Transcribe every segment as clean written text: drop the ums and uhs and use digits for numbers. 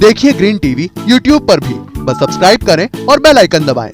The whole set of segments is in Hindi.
देखिए ग्रीन टीवी यूट्यूब पर भी, बस सब्सक्राइब करें और बेल आइकन दबाएं।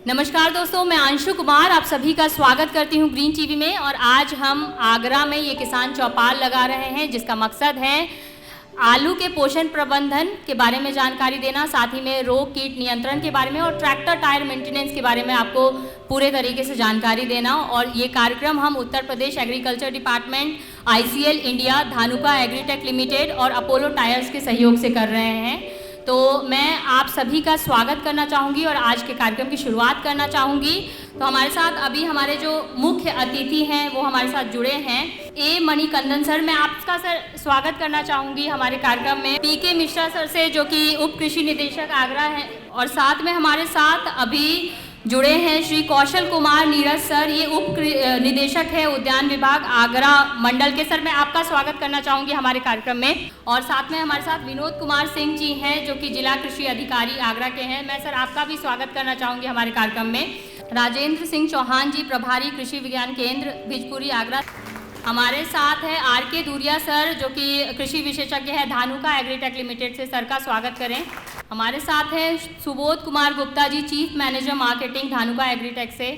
नमस्कार दोस्तों, मैं अंशु कुमार आप सभी का स्वागत करती हूं ग्रीन टीवी में। और आज हम आगरा में ये किसान चौपाल लगा रहे हैं, जिसका मकसद है आलू के पोषण प्रबंधन के बारे में जानकारी देना, साथ ही में रोग कीट नियंत्रण के बारे में और ट्रैक्टर टायर मेंटेनेंस के बारे में आपको पूरे तरीके से जानकारी देना। और ये कार्यक्रम हम Uttar Pradesh agriculture department, ICL India, Dhanuka agritech limited और अपोलो टायर्स के सहयोग से कर रहे हैं। तो मैं आप सभी का स्वागत करना चाहूँगी और आज के कार्यक्रम की शुरुआत करना चाहूँगी। तो हमारे साथ अभी हमारे जो मुख्य अतिथि हैं वो हमारे साथ जुड़े हैं। ए मणिकंदन सर, मैं आपका सर स्वागत करना चाहूँगी हमारे कार्यक्रम में। PK मिश्रा सर से, जो कि उप कृषि निदेशक आगरा हैं, और साथ में हमारे साथ अभी जुड़े हैं श्री कौशल कुमार नीरज सर, ये उप निदेशक है उद्यान विभाग आगरा मंडल के। सर, मैं आपका स्वागत करना चाहूँगी हमारे कार्यक्रम में। और साथ में हमारे साथ विनोद कुमार सिंह जी हैं, जो कि जिला कृषि अधिकारी आगरा के हैं। मैं सर आपका भी स्वागत करना चाहूँगी हमारे कार्यक्रम में। राजेंद्र सिंह चौहान जी, प्रभारी कृषि विज्ञान केंद्र भिजपुरी आगरा। हमारे साथ है RK दूरिया सर, जो कि कृषि विशेषज्ञ है धानुका एग्रीटेक लिमिटेड से। सर का स्वागत करें। हमारे साथ है Subodh Kumar Gupta ji, chief manager marketing Dhanuka agritech से।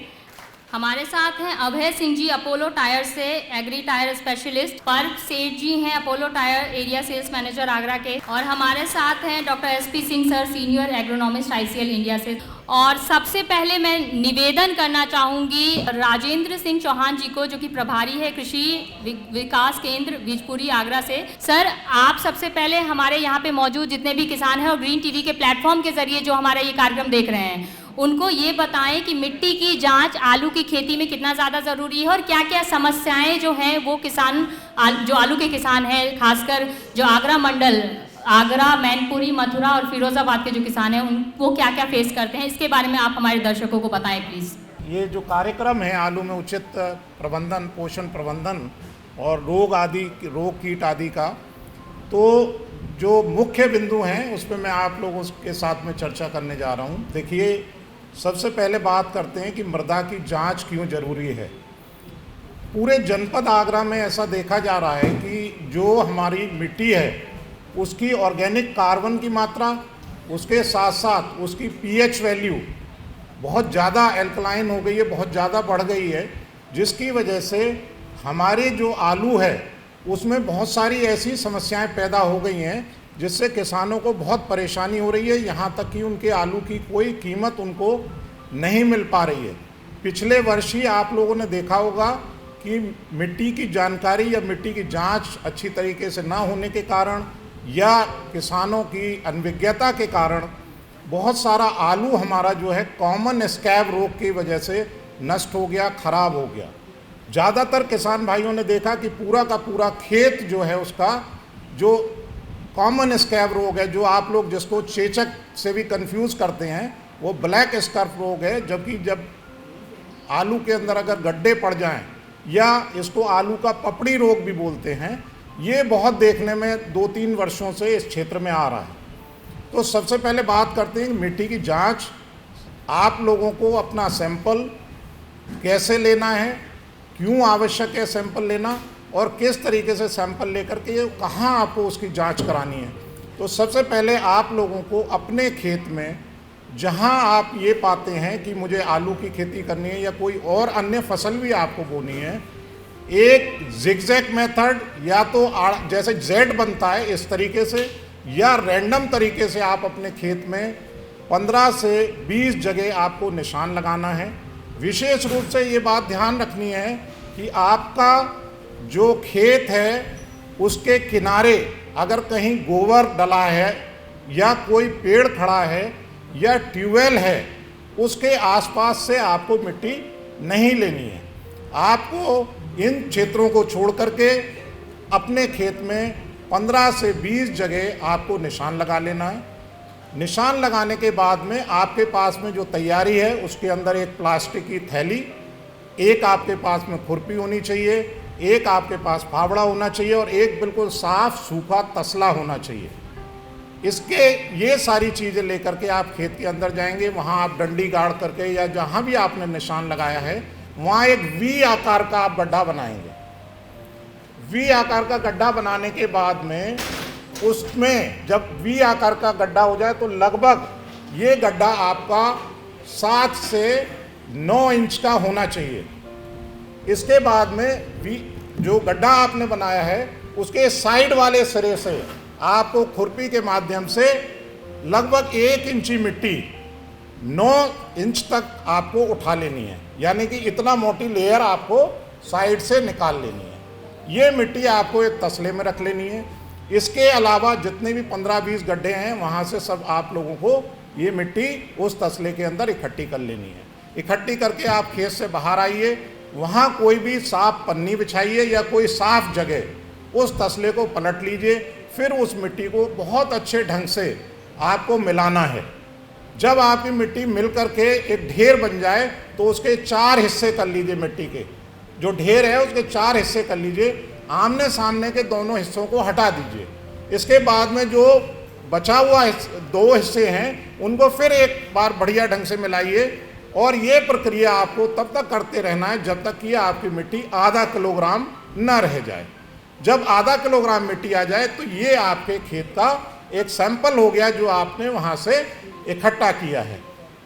हमारे साथ हैं अभय सिंह जी, अपोलो टायर से agri tyre specialist. Parv Seth ji हैं, Apollo tyre area sales manager Agra के। और हमारे साथ हैं doctor SP Singh sir, senior agronomist ICL India से। और सबसे पहले मैं निवेदन करना चाहूँगी राजेंद्र सिंह चौहान जी को, जो कि प्रभारी है कृषि विकास केंद्र भिजपुरी आगरा से। सर, आप सबसे पहले हमारे यहाँ पे मौजूद जितने भी किसान हैं और ग्रीन टीवी के प्लेटफॉर्म के जरिए जो हमारा ये कार्यक्रम देख रहे हैं, उनको ये बताएं कि मिट्टी की जांच आलू की खेती में कितना ज़्यादा ज़रूरी है और क्या क्या समस्याएं जो हैं वो किसान जो आलू के किसान हैं, खासकर जो आगरा मंडल, आगरा, मैनपुरी, मथुरा और फिरोजाबाद के जो किसान हैं, वो क्या क्या फेस करते हैं, इसके बारे में आप हमारे दर्शकों को बताएं प्लीज़। ये जो कार्यक्रम है आलू में उचित प्रबंधन, पोषण प्रबंधन और रोग कीट आदि का, तो जो मुख्य बिंदु हैं उस पर मैं आप लोगों के साथ में चर्चा करने जा रहा हूँ। देखिए, सबसे पहले बात करते हैं कि मृदा की जांच क्यों जरूरी है। पूरे जनपद आगरा में ऐसा देखा जा रहा है कि जो हमारी मिट्टी है उसकी ऑर्गेनिक कार्बन की मात्रा, उसके साथ साथ उसकी pH वैल्यू बहुत ज़्यादा एल्कलाइन हो गई है, बहुत ज़्यादा बढ़ गई है, जिसकी वजह से हमारे जो आलू है उसमें बहुत सारी ऐसी समस्याएं पैदा हो गई हैं जिससे किसानों को बहुत परेशानी हो रही है। यहाँ तक कि उनके आलू की कोई कीमत उनको नहीं मिल पा रही है। पिछले वर्ष ही आप लोगों ने देखा होगा कि मिट्टी की जानकारी या मिट्टी की जांच अच्छी तरीके से ना होने के कारण या किसानों की अनभिज्ञता के कारण बहुत सारा आलू हमारा जो है कॉमन स्कैब रोग की वजह से नष्ट हो गया, खराब हो गया। ज़्यादातर किसान भाइयों ने देखा कि पूरा का पूरा खेत जो है उसका जो कॉमन स्कैब रोग है, जो आप लोग जिसको चेचक से भी कंफ्यूज करते हैं, वो ब्लैक स्कैब रोग है। जबकि जब आलू के अंदर अगर गड्ढे पड़ जाएं, या इसको आलू का पपड़ी रोग भी बोलते हैं, ये बहुत देखने में 2-3 वर्षों से इस क्षेत्र में आ रहा है। तो सबसे पहले बात करते हैं मिट्टी की जांच। आप लोगों को अपना सैंपल कैसे लेना है, क्यों आवश्यक है सैंपल लेना, और किस तरीके से सैंपल लेकर के कहाँ आपको उसकी जांच करानी है। तो सबसे पहले आप लोगों को अपने खेत में, जहाँ आप ये पाते हैं कि मुझे आलू की खेती करनी है या कोई और अन्य फसल भी आपको बोनी है, एक जिगजैग मेथड, या तो जैसे जेड बनता है इस तरीके से, या रैंडम तरीके से आप अपने खेत में 15 से 20 जगह आपको निशान लगाना है। विशेष रूप से ये बात ध्यान रखनी है कि आपका जो खेत है उसके किनारे अगर कहीं गोबर डला है या कोई पेड़ खड़ा है या ट्यूबवेल है, उसके आसपास से आपको मिट्टी नहीं लेनी है। आपको इन क्षेत्रों को छोड़ करके अपने खेत में 15 से 20 जगह आपको निशान लगा लेना है। निशान लगाने के बाद में आपके पास में जो तैयारी है उसके अंदर एक प्लास्टिक की थैली, एक आपके पास में खुरपी होनी चाहिए, एक आपके पास फावड़ा होना चाहिए और एक बिल्कुल साफ सूखा तसला होना चाहिए। इसके ये सारी चीज़ें लेकर के आप खेत के अंदर जाएंगे। वहाँ आप डंडी गाड़ करके या जहाँ भी आपने निशान लगाया है वहाँ एक वी आकार का आप गड्ढा बनाएंगे। वी आकार का गड्ढा बनाने के बाद में उसमें जब वी आकार का गड्ढा हो जाए तो लगभग ये गड्ढा आपका 7 से 9 इंच का होना चाहिए। इसके बाद में वी जो गड्ढा आपने बनाया है उसके साइड वाले सिरे से आपको खुरपी के माध्यम से लगभग 1 इंची मिट्टी 9 इंच तक आपको उठा लेनी है, यानी कि इतना मोटी लेयर आपको साइड से निकाल लेनी है। ये मिट्टी आपको एक तसले में रख लेनी है। इसके अलावा जितने भी 15-20 गड्ढे हैं वहाँ से सब आप लोगों को ये मिट्टी उस तसले के अंदर इकट्ठी कर लेनी है। इकट्ठी करके आप खेत से बाहर आइए, वहाँ कोई भी साफ पन्नी बिछाइए या कोई साफ जगह उस तसले को पलट लीजिए। फिर उस मिट्टी को बहुत अच्छे ढंग से आपको मिलाना है। जब आपकी मिट्टी मिल करके एक ढेर बन जाए तो उसके 4 हिस्से कर लीजिए। मिट्टी के जो ढेर है उसके 4 हिस्से कर लीजिए। आमने सामने के दोनों हिस्सों को हटा दीजिए। इसके बाद में जो बचा हुआ 2 हिस्से हैं उनको फिर एक बार बढ़िया ढंग से मिलाइए और ये प्रक्रिया आपको तब तक करते रहना है जब तक कि आपकी मिट्टी आधा किलोग्राम न रह जाए। जब आधा किलोग्राम मिट्टी आ जाए तो ये आपके खेत का एक सैंपल हो गया जो आपने वहाँ से इकट्ठा किया है।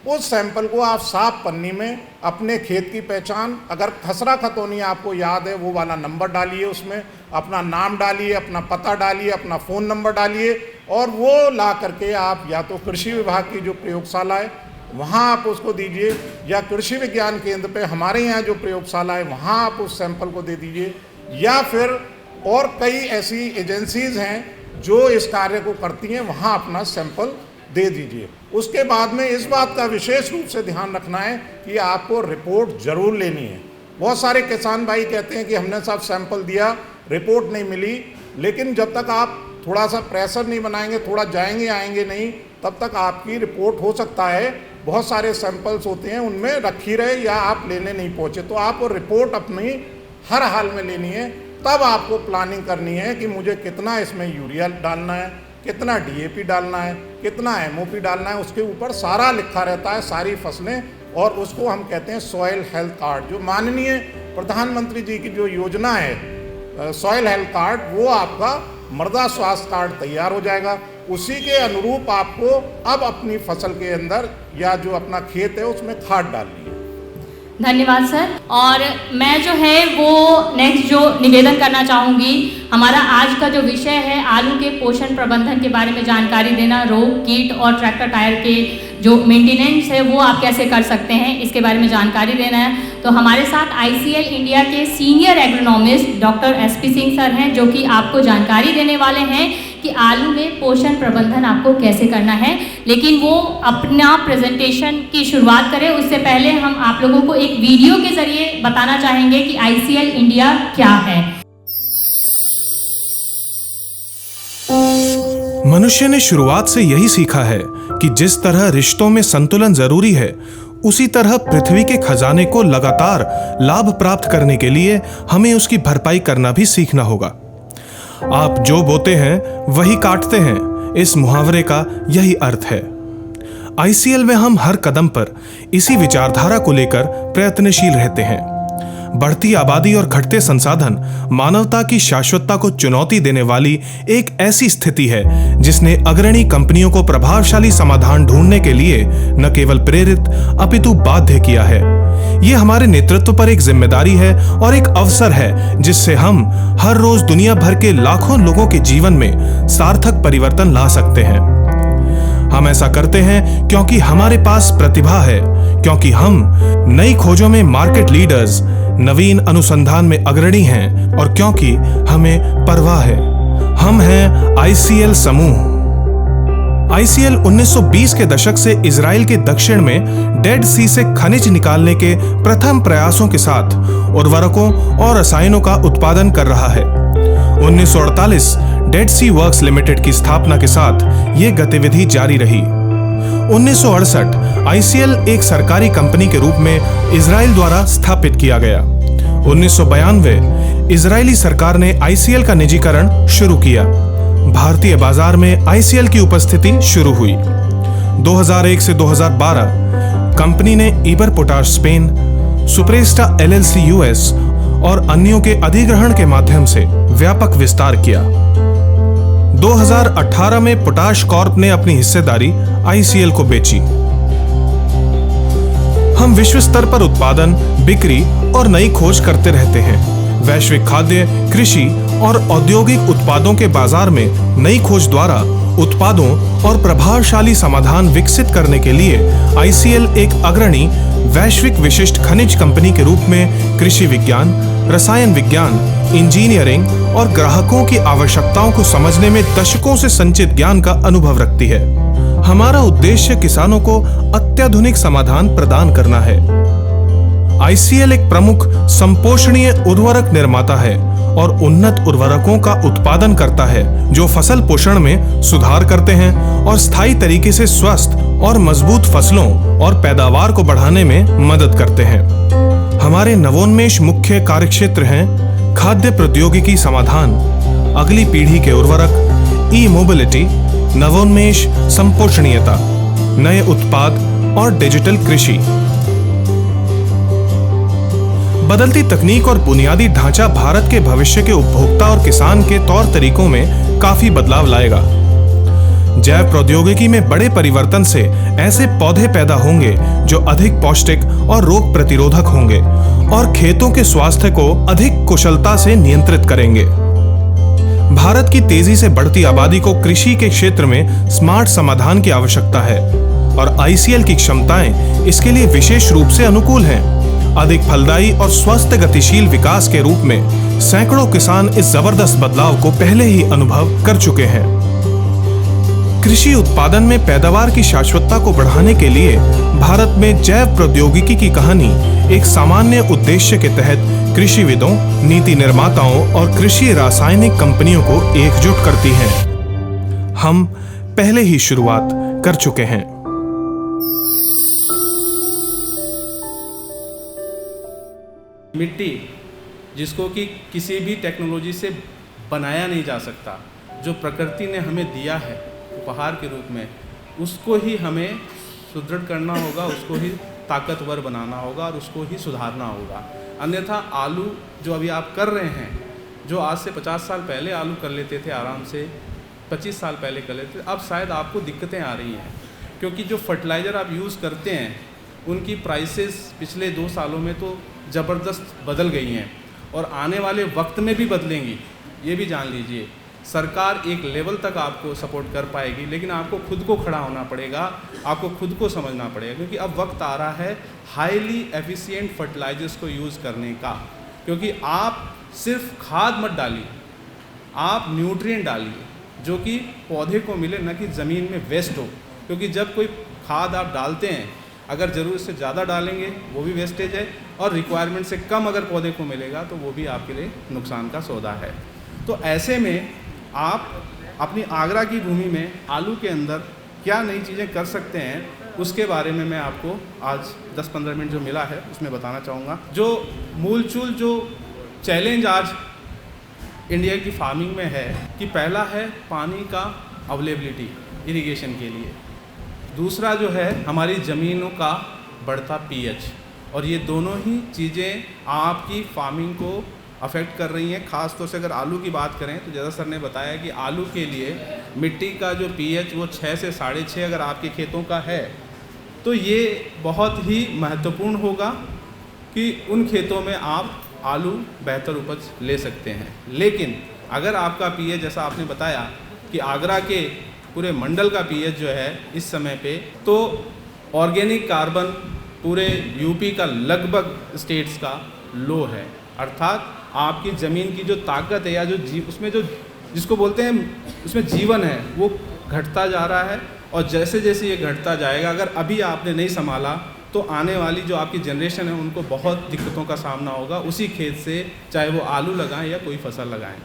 उस सैंपल को आप साफ पन्नी में अपने खेत की पहचान, अगर खसरा खतौनी आपको याद है वो वाला नंबर डालिए, उसमें अपना नाम डालिए, अपना पता डालिए, अपना फ़ोन नंबर डालिए और वो ला करके आप या तो कृषि विभाग की जो प्रयोगशाला है वहाँ आप उसको दीजिए या कृषि विज्ञान केंद्र पे हमारे यहाँ जो प्रयोगशाला है वहाँ आप उस सैंपल को दे दीजिए, या फिर और कई ऐसी एजेंसीज़ हैं जो इस कार्य को करती हैं, वहाँ अपना सैंपल दे दीजिए। उसके बाद में इस बात का विशेष रूप से ध्यान रखना है कि आपको रिपोर्ट ज़रूर लेनी है। बहुत सारे किसान भाई कहते हैं कि हमने सब सैंपल दिया, रिपोर्ट नहीं मिली, लेकिन जब तक आप थोड़ा सा प्रेशर नहीं बनाएंगे, थोड़ा जाएंगे आएंगे नहीं, तब तक आपकी रिपोर्ट हो सकता है बहुत सारे सैंपल्स होते हैं उनमें रखी रहे या आप लेने नहीं पहुँचे। तो आप रिपोर्ट अपनी हर हाल में लेनी है। तब आपको प्लानिंग करनी है कि मुझे कितना इसमें यूरिया डालना है, कितना DAP डालना है, कितना MOP डालना है, उसके ऊपर सारा लिखा रहता है, सारी फसलें। और उसको हम कहते हैं सॉइल हेल्थ कार्ड। जो माननीय प्रधानमंत्री जी की जो योजना है सॉइल हेल्थ कार्ड, वो आपका मृदा स्वास्थ्य कार्ड तैयार हो जाएगा। उसी के अनुरूप आपको अब अपनी फसल के अंदर या जो अपना खेत है उसमें खाद डालनी है। धन्यवाद सर। और मैं जो है वो नेक्स्ट जो निवेदन करना चाहूँगी, हमारा आज का जो विषय है आलू के पोषण प्रबंधन के बारे में जानकारी देना, रोग कीट और ट्रैक्टर टायर के जो मेंटेनेंस है वो आप कैसे कर सकते हैं इसके बारे में जानकारी देना है। तो हमारे साथ ICL इंडिया के senior agronomist doctor SP Singh sir हैं जो कि आपको जानकारी देने वाले हैं कि आलू में पोषण प्रबंधन आपको कैसे करना है। लेकिन वो अपना प्रेजेंटेशन की शुरुआत करें उससे पहले हम आप लोगों को एक वीडियो के जरिए बताना चाहेंगे कि ICL इंडिया क्या है। मनुष्य ने शुरुआत से यही सीखा है कि जिस तरह रिश्तों में संतुलन जरूरी है, उसी तरह पृथ्वी के खजाने को लगातार लाभ प्राप्त करने के लिए हमें उसकी भरपाई करना भी सीखना होगा। आप जो बोते हैं वही काटते हैं, इस मुहावरे का यही अर्थ है। ICL में हम हर कदम पर इसी विचारधारा को लेकर प्रयत्नशील रहते हैं। बढ़ती आबादी और घटते संसाधन मानवता की शाश्वतता को चुनौती देने वाली एक ऐसी स्थिति है जिसने अग्रणी कंपनियों को प्रभावशाली समाधान ढूंढने के लिए न केवल प्रेरित अपितु बाध्य किया है। यह हमारे नेतृत्व पर एक जिम्मेदारी है और एक अवसर है जिससे हम हर रोज दुनिया भर के लाखों लोगों के जीवन में सार्थक परिवर्तन ला सकते हैं। हम ऐसा करते हैं क्योंकि हमारे पास प्रतिभा है, क्योंकि हम नई खोजों में मार्केट लीडर्स, नवीन अनुसंधान में अग्रणी हैं और क्योंकि हमें परवाह है। हम हैं ICL समूह। ICL 1920 के दशक से इजराइल के दक्षिण में डेड सी से खनिज निकालने के प्रथम प्रयासों के साथ उर्वरकों और रसायनों का उत्पादन कर रहा है। 1948 डेड सी वर्क्स लिमिटेड की स्थापना के साथ ये गतिविधि जारी रही। 1968 ICL एक सरकारी कंपनी के रूप में इजराइल द्वारा स्थापित किया गया। 1992 इजरायली सरकार ने ICL का निजीकरण शुरू किया। भारतीय बाजार में ICL की उपस्थिति शुरू हुई। 2001 से 2012 कंपनी ने ईबर पोटाश स्पेन, सुप्रेस्टा LLC US और अन्यों के अधिग्रहण के माध्यम से व्यापक विस्तार किया। 2018 में पोटाश कॉर्प ने अपनी हिस्सेदारी ICL को बेची। हम विश्व स्तर पर उत्पादन, बिक्री और नई खोज करते रहते हैं। वैश्विक खाद्य, कृषि और औद्योगिक उत्पादों के बाजार में नई खोज द्वारा उत्पादों और प्रभावशाली समाधान विकसित करने के लिए ICL एक अग्रणी वैश्विक विशिष्ट खनिज कंपनी के रूप में कृषि विज्ञान, रसायन विज्ञान, इंजीनियरिंग और ग्राहकों की आवश्यकताओं को समझने में दशकों से संचित ज्ञान का अनुभव रखती है। हमारा उद्देश्य किसानों को अत्याधुनिक समाधान प्रदान करना है। ICL एक प्रमुख संपोषणीय उर्वरक निर्माता है और उन्नत उर्वरकों का उत्पादन करता है जो फसल पोषण में सुधार करते हैं और स्थायी तरीके से स्वस्थ और मजबूत फसलों और पैदावार को बढ़ाने में मदद करते हैं। हमारे नवोन्मेष मुख्य कार्यक्षेत्र हैं खाद्य प्रौद्योगिकी समाधान, अगली पीढ़ी के उर्वरक, ई-मोबिलिटी, नवोन्मेष, संपोषणीयता, नए उत्पाद और डिजिटल कृषि। बदलती तकनीक और बुनियादी ढांचा भारत के भविष्य के उपभोक्ता और किसान के तौर तरीकों में काफी बदलाव लाएगा। जैव प्रौद्योगिकी में बड़े परिवर्तन से ऐसे पौधे पैदा होंगे जो अधिक पौष्टिक और रोग प्रतिरोधक होंगे और खेतों के स्वास्थ्य को अधिक कुशलता से नियंत्रित करेंगे। भारत की तेजी से बढ़ती आबादी को कृषि के क्षेत्र में स्मार्ट समाधान की आवश्यकता है और ICL की क्षमताएं इसके लिए विशेष रूप से अनुकूल हैं। अधिक फलदायी और स्वस्थ गतिशील विकास के रूप में सैकड़ों किसान इस जबरदस्त बदलाव को पहले ही अनुभव कर चुके हैं। कृषि उत्पादन में पैदावार की शाश्वतता को बढ़ाने के लिए भारत में जैव प्रौद्योगिकी की कहानी एक सामान्य उद्देश्य के तहत कृषिविदों, नीति निर्माताओं और कृषि रासायनिक कंपनियों को एकजुट करती है। हम पहले ही शुरुआत कर चुके हैं। मिट्टी जिसको कि किसी भी टेक्नोलॉजी से बनाया नहीं जा सकता, जो प्रकृति ने हमें दिया है उपहार के रूप में, उसको ही हमें सुदृढ़ करना होगा, उसको ही ताकतवर बनाना होगा और उसको ही सुधारना होगा। अन्यथा आलू जो अभी आप कर रहे हैं, जो आज से 50 साल पहले आलू कर लेते थे आराम से, 25 साल पहले कर लेते थे, अब शायद आपको दिक्कतें आ रही हैं क्योंकि जो फर्टिलाइज़र आप यूज़ करते हैं उनकी प्राइसेस पिछले 2 सालों में तो ज़बरदस्त बदल गई हैं और आने वाले वक्त में भी बदलेंगी। ये भी जान लीजिए, सरकार एक लेवल तक आपको सपोर्ट कर पाएगी, लेकिन आपको खुद को खड़ा होना पड़ेगा, आपको खुद को समझना पड़ेगा क्योंकि अब वक्त आ रहा है हाईली एफिशिएंट फर्टिलाइजर्स को यूज़ करने का। क्योंकि आप सिर्फ खाद मत डालिए, आप न्यूट्रिएंट डालिए जो कि पौधे को मिले, न कि ज़मीन में वेस्ट हो। क्योंकि जब कोई खाद आप डालते हैं, अगर ज़रूरत से ज़्यादा डालेंगे वो भी वेस्टेज है, और रिक्वायरमेंट से कम अगर पौधे को मिलेगा तो वो भी आपके लिए नुकसान का सौदा है। तो ऐसे में आप अपनी आगरा की भूमि में आलू के अंदर क्या नई चीज़ें कर सकते हैं, उसके बारे में मैं आपको आज 10-15 मिनट जो मिला है उसमें बताना चाहूँगा। जो मूलचूल जो चैलेंज आज इंडिया की फार्मिंग में है कि पहला है पानी का अवेलेबिलिटी इरिगेशन के लिए, दूसरा जो है हमारी ज़मीनों का बढ़ता pH, और ये दोनों ही चीज़ें आपकी फार्मिंग को अफेक्ट कर रही हैं। ख़ास तौर से अगर आलू की बात करें तो जैसा सर ने बताया कि आलू के लिए मिट्टी का जो pH वो 6 से 6.5 अगर आपके खेतों का है तो ये बहुत ही महत्वपूर्ण होगा कि उन खेतों में आप आलू बेहतर उपज ले सकते हैं। लेकिन अगर आपका pH जैसा आपने बताया कि आगरा के पूरे मंडल का pH जो है इस समय पे, तो ऑर्गेनिक कार्बन पूरे यूपी का लगभग स्टेट्स का लो है, अर्थात आपकी ज़मीन की जो ताकत है या जो उसमें जो जिसको बोलते हैं उसमें जीवन है वो घटता जा रहा है। और जैसे जैसे ये घटता जाएगा, अगर अभी आपने नहीं संभाला तो आने वाली जो आपकी जनरेशन है उनको बहुत दिक्कतों का सामना होगा उसी खेत से, चाहे वो आलू लगाएं या कोई फसल लगाएं।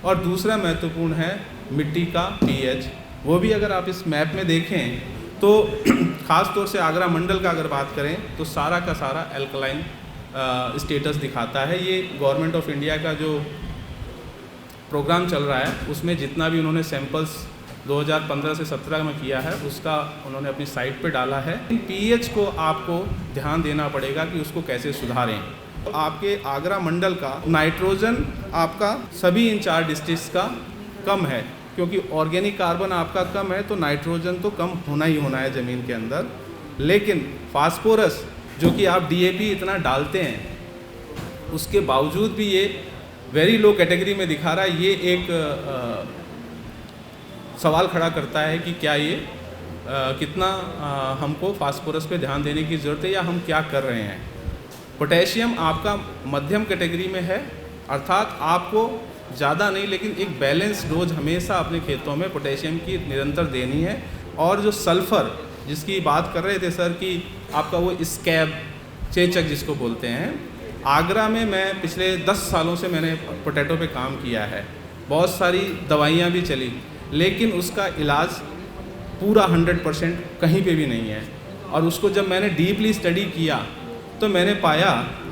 और दूसरा महत्वपूर्ण है मिट्टी का पीएच। वो भी अगर आप इस मैप में देखें तो ख़ास तौर से आगरा मंडल का अगर बात करें तो सारा का सारा एल्कलाइन स्टेटस दिखाता है। ये गवर्नमेंट ऑफ इंडिया का जो प्रोग्राम चल रहा है उसमें जितना भी उन्होंने सैंपल्स 2015 से 17 में किया है उसका उन्होंने अपनी साइट पे डाला है। पीएच को आपको ध्यान देना पड़ेगा कि उसको कैसे सुधारें। तो आपके आगरा मंडल का नाइट्रोजन आपका सभी इन 4 डिस्ट्रिक्ट्स का कम है, क्योंकि ऑर्गेनिक कार्बन आपका कम है तो नाइट्रोजन तो कम होना ही होना है ज़मीन के अंदर। लेकिन फास्फोरस जो कि आप डीएपी इतना डालते हैं उसके बावजूद भी ये वेरी लो कैटेगरी में दिखा रहा है। ये एक सवाल खड़ा करता है कि क्या ये कितना हमको फास्फोरस पे ध्यान देने की ज़रूरत है या हम क्या कर रहे हैं। पोटेशियम आपका मध्यम कैटेगरी में है, अर्थात आपको ज़्यादा नहीं लेकिन एक बैलेंस डोज हमेशा अपने खेतों में पोटेशियम की निरंतर देनी है। और जो सल्फ़र जिसकी बात कर रहे थे सर कि आपका वो स्कैब चेचक जिसको बोलते हैं, आगरा में मैं पिछले 10 सालों से मैंने पोटैटो पे काम किया है, बहुत सारी दवाइयाँ भी चली, लेकिन उसका इलाज पूरा 100% कहीं पे भी नहीं है। और उसको जब मैंने डीपली स्टडी किया तो मैंने पाया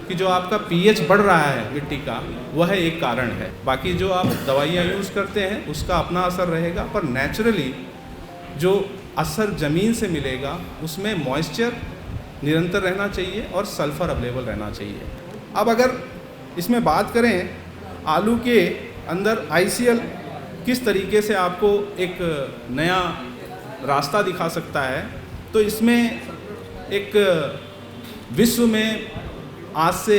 कि जो आपका पीएच बढ़ रहा है मिट्टी का वह एक कारण है। बाकी जो आप दवाइयाँ यूज़ करते हैं उसका अपना असर रहेगा, पर नेचुरली जो असर ज़मीन से मिलेगा उसमें मॉइस्चर निरंतर रहना चाहिए और सल्फ़र अवेलेबल रहना चाहिए। अब अगर इसमें बात करें आलू के अंदर ICL किस तरीके से आपको एक नया रास्ता दिखा सकता है, तो इसमें एक विश्व में आज से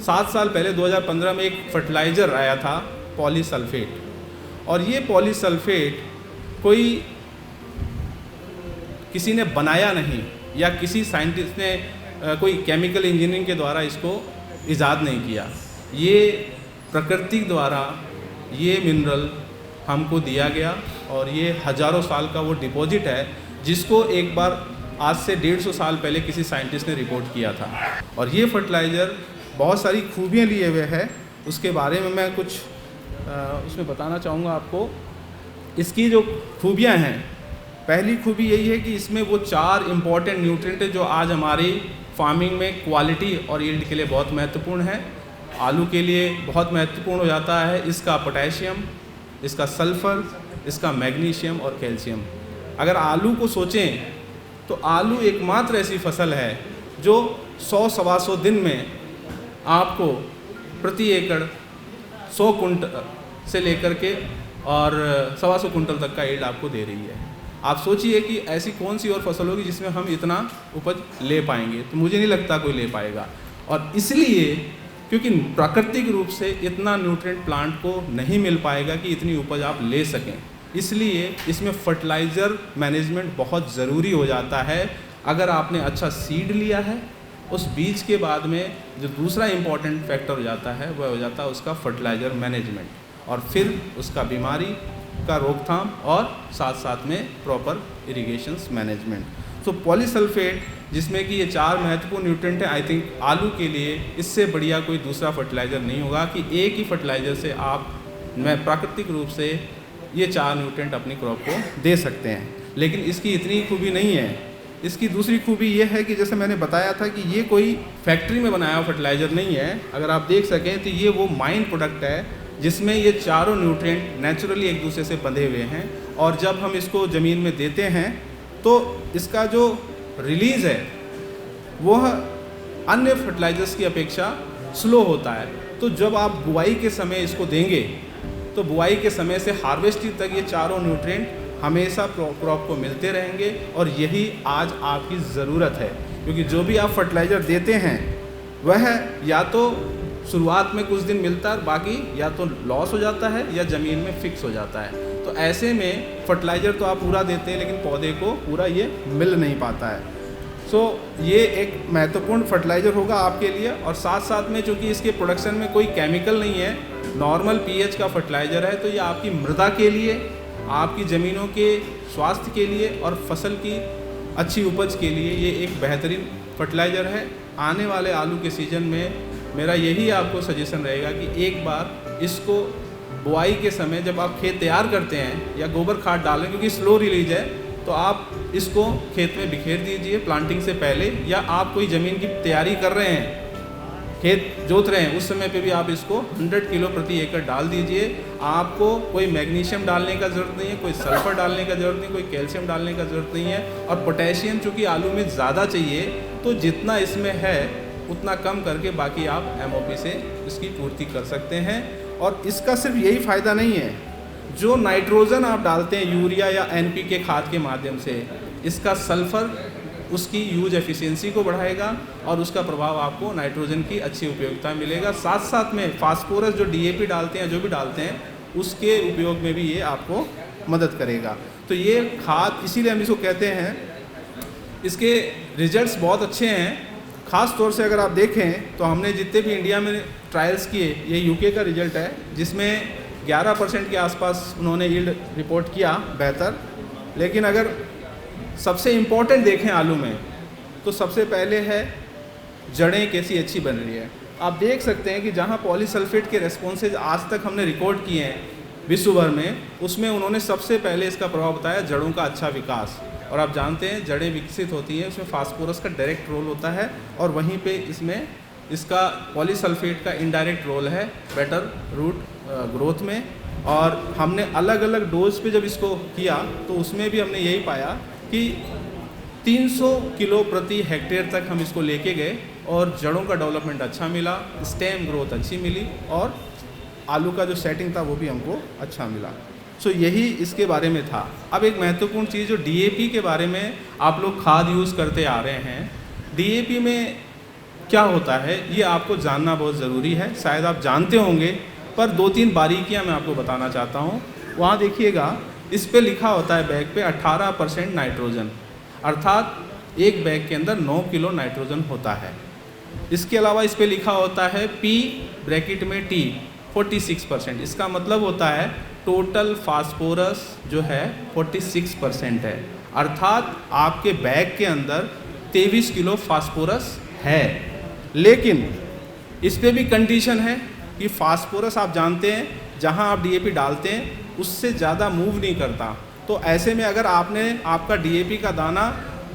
7 साल पहले 2015 में एक फर्टिलाइज़र आया था पॉलीसल्फेट। और ये पॉलीसल्फेट कोई किसी ने बनाया नहीं या किसी साइंटिस्ट ने कोई केमिकल इंजीनियरिंग के द्वारा इसको ईजाद नहीं किया। ये प्रकृति द्वारा ये मिनरल हमको दिया गया और ये हज़ारों साल का वो डिपॉजिट है जिसको एक बार आज से 150 साल पहले किसी साइंटिस्ट ने रिपोर्ट किया था। और ये फर्टिलाइज़र बहुत सारी खूबियाँ लिए हुए है, उसके बारे में मैं कुछ उसमें बताना चाहूँगा आपको। इसकी जो खूबियाँ हैं, पहली खूबी यही है कि इसमें वो 4 इम्पॉर्टेंट न्यूट्रिएंट है जो आज हमारी फार्मिंग में क्वालिटी और यील्ड के लिए बहुत महत्वपूर्ण है। आलू के लिए बहुत महत्वपूर्ण हो जाता है इसका पोटेशियम, इसका सल्फ़र, इसका मैग्नीशियम और कैल्शियम। अगर आलू को सोचें तो आलू एकमात्र ऐसी फसल है जो 100-125 दिन में आपको प्रति एकड़ 100 कुंटल से लेकर के और 125 कुंटल तक का यील्ड आपको दे रही है। आप सोचिए कि ऐसी कौन सी और फसल होगी जिसमें हम इतना उपज ले पाएंगे, तो मुझे नहीं लगता कोई ले पाएगा। और इसलिए क्योंकि प्राकृतिक रूप से इतना न्यूट्रिएंट प्लांट को नहीं मिल पाएगा कि इतनी उपज आप ले सकें, इसलिए इसमें फर्टिलाइज़र मैनेजमेंट बहुत ज़रूरी हो जाता है। अगर आपने अच्छा सीड लिया है, उस बीज के बाद में जो दूसरा इम्पॉर्टेंट फैक्टर हो जाता है वह हो जाता है उसका फर्टिलाइज़र मैनेजमेंट, और फिर उसका बीमारी का रोकथाम और साथ साथ में प्रॉपर इरिगेशंस मैनेजमेंट। तो पॉलीसल्फेट जिसमें कि ये 4 महत्वपूर्ण न्यूट्रिएंट हैं, आई थिंक आलू के लिए इससे बढ़िया कोई दूसरा फर्टिलाइज़र नहीं होगा कि एक ही फर्टिलाइज़र से आप प्राकृतिक रूप से ये 4 न्यूट्रिएंट अपनी क्रॉप को दे सकते हैं। लेकिन इसकी इतनी खूबी नहीं है। इसकी दूसरी खूबी ये है कि जैसे मैंने बताया था कि ये कोई फैक्ट्री में बनाया हुआ फर्टिलाइज़र नहीं है। अगर आप देख सकें तो ये वो माइन प्रोडक्ट है जिसमें ये चारों न्यूट्रिएंट नेचुरली एक दूसरे से बंधे हुए हैं, और जब हम इसको ज़मीन में देते हैं तो इसका जो रिलीज़ है वह अन्य फर्टिलाइज़र्स की अपेक्षा स्लो होता है। तो जब आप बुआई के समय इसको देंगे तो बुआई के समय से हार्वेस्टिंग तक ये चारों न्यूट्रिएंट हमेशा क्रॉप को मिलते रहेंगे, और यही आज आपकी ज़रूरत है। क्योंकि जो भी आप फर्टिलाइज़र देते हैं वह या तो शुरुआत में कुछ दिन मिलता है, बाकी या तो लॉस हो जाता है या ज़मीन में फिक्स हो जाता है। तो ऐसे में फर्टिलाइज़र तो आप पूरा देते हैं लेकिन पौधे को पूरा ये मिल नहीं पाता है। सो ये एक महत्वपूर्ण फर्टिलाइज़र होगा आपके लिए। और साथ साथ में चूँकि इसके प्रोडक्शन में कोई केमिकल नहीं है, नॉर्मल पीएच का फर्टिलाइज़र है, तो ये आपकी मृदा के लिए, आपकी ज़मीनों के स्वास्थ्य के लिए और फसल की अच्छी उपज के लिए ये एक बेहतरीन फर्टिलाइज़र है। आने वाले आलू के सीज़न में मेरा यही आपको सजेशन रहेगा कि एक बार इसको बुआई के समय जब आप खेत तैयार करते हैं या गोबर खाद डालें, क्योंकि स्लो रिलीज है, तो आप इसको खेत में बिखेर दीजिए प्लांटिंग से पहले, या आप कोई ज़मीन की तैयारी कर रहे हैं, खेत जोत रहे हैं, उस समय पे भी आप इसको 100 किलो प्रति एकड़ डाल दीजिए। आपको कोई मैग्नीशियम डालने का ज़रूरत नहीं है, कोई सल्फर डालने का ज़रूरत नहीं, कोई कैल्शियम डालने का ज़रूरत नहीं है। और पोटेशियम चूँकि आलू में ज़्यादा चाहिए, तो जितना इसमें है उतना कम करके बाकी आप MOP से इसकी पूर्ति कर सकते हैं। और इसका सिर्फ यही फ़ायदा नहीं है, जो नाइट्रोजन आप डालते हैं यूरिया या NPK खाद के माध्यम से, इसका सल्फ़र उसकी यूज एफिशिएंसी को बढ़ाएगा और उसका प्रभाव आपको नाइट्रोजन की अच्छी उपयोगिता मिलेगा। साथ साथ में फास्फोरस जो DAP डालते हैं, जो भी डालते हैं, उसके उपयोग में भी ये आपको मदद करेगा। तो ये खाद इसीलिए हम इसको कहते हैं, इसके रिजल्ट्स बहुत अच्छे हैं। ख़ास तौर से अगर आप देखें तो हमने जितने भी इंडिया में ट्रायल्स किए, ये UK का रिजल्ट है, जिसमें 11% के आसपास उन्होंने यील्ड रिपोर्ट किया बेहतर। लेकिन अगर सबसे इम्पोर्टेंट देखें आलू में, तो सबसे पहले है जड़ें कैसी अच्छी बन रही है। आप देख सकते हैं कि जहाँ पॉलीसल्फेट के रेस्पॉन्सेज आज तक हमने रिकॉर्ड किए हैं विश्व भर में, उसमें उन्होंने सबसे पहले इसका प्रभाव बताया जड़ों का अच्छा विकास। और आप जानते हैं जड़ें विकसित होती हैं, उसमें फास्फोरस का डायरेक्ट रोल होता है, और वहीं पे इसमें इसका पॉलीसल्फेट का इनडायरेक्ट रोल है बेटर रूट ग्रोथ में। और हमने अलग अलग डोज पे जब इसको किया तो उसमें भी हमने यही पाया कि 300 किलो प्रति हेक्टेयर तक हम इसको लेके गए और जड़ों का डेवलपमेंट अच्छा मिला, स्टेम ग्रोथ अच्छी मिली, और आलू का जो सेटिंग था वो भी हमको अच्छा मिला। सो यही इसके बारे में था। अब एक महत्वपूर्ण चीज़ जो DAP के बारे में आप लोग खाद यूज़ करते आ रहे हैं, DAP में क्या होता है ये आपको जानना बहुत ज़रूरी है। शायद आप जानते होंगे, पर 2-3 बारीकियाँ मैं आपको बताना चाहता हूँ। वहाँ देखिएगा, इस पे लिखा होता है बैग पे 18% नाइट्रोजन, अर्थात एक बैग के अंदर 9 किलो नाइट्रोजन होता है। इसके अलावा इस पे लिखा होता है P ब्रैकेट में T 46%। इसका मतलब होता है टोटल फास्फोरस जो है 46% है, अर्थात आपके बैग के अंदर 23 किलो फास्फोरस है। लेकिन इस पे भी कंडीशन है कि फास्फोरस आप जानते हैं जहां आप DAP डालते हैं उससे ज़्यादा मूव नहीं करता। तो ऐसे में अगर आपका DAP का दाना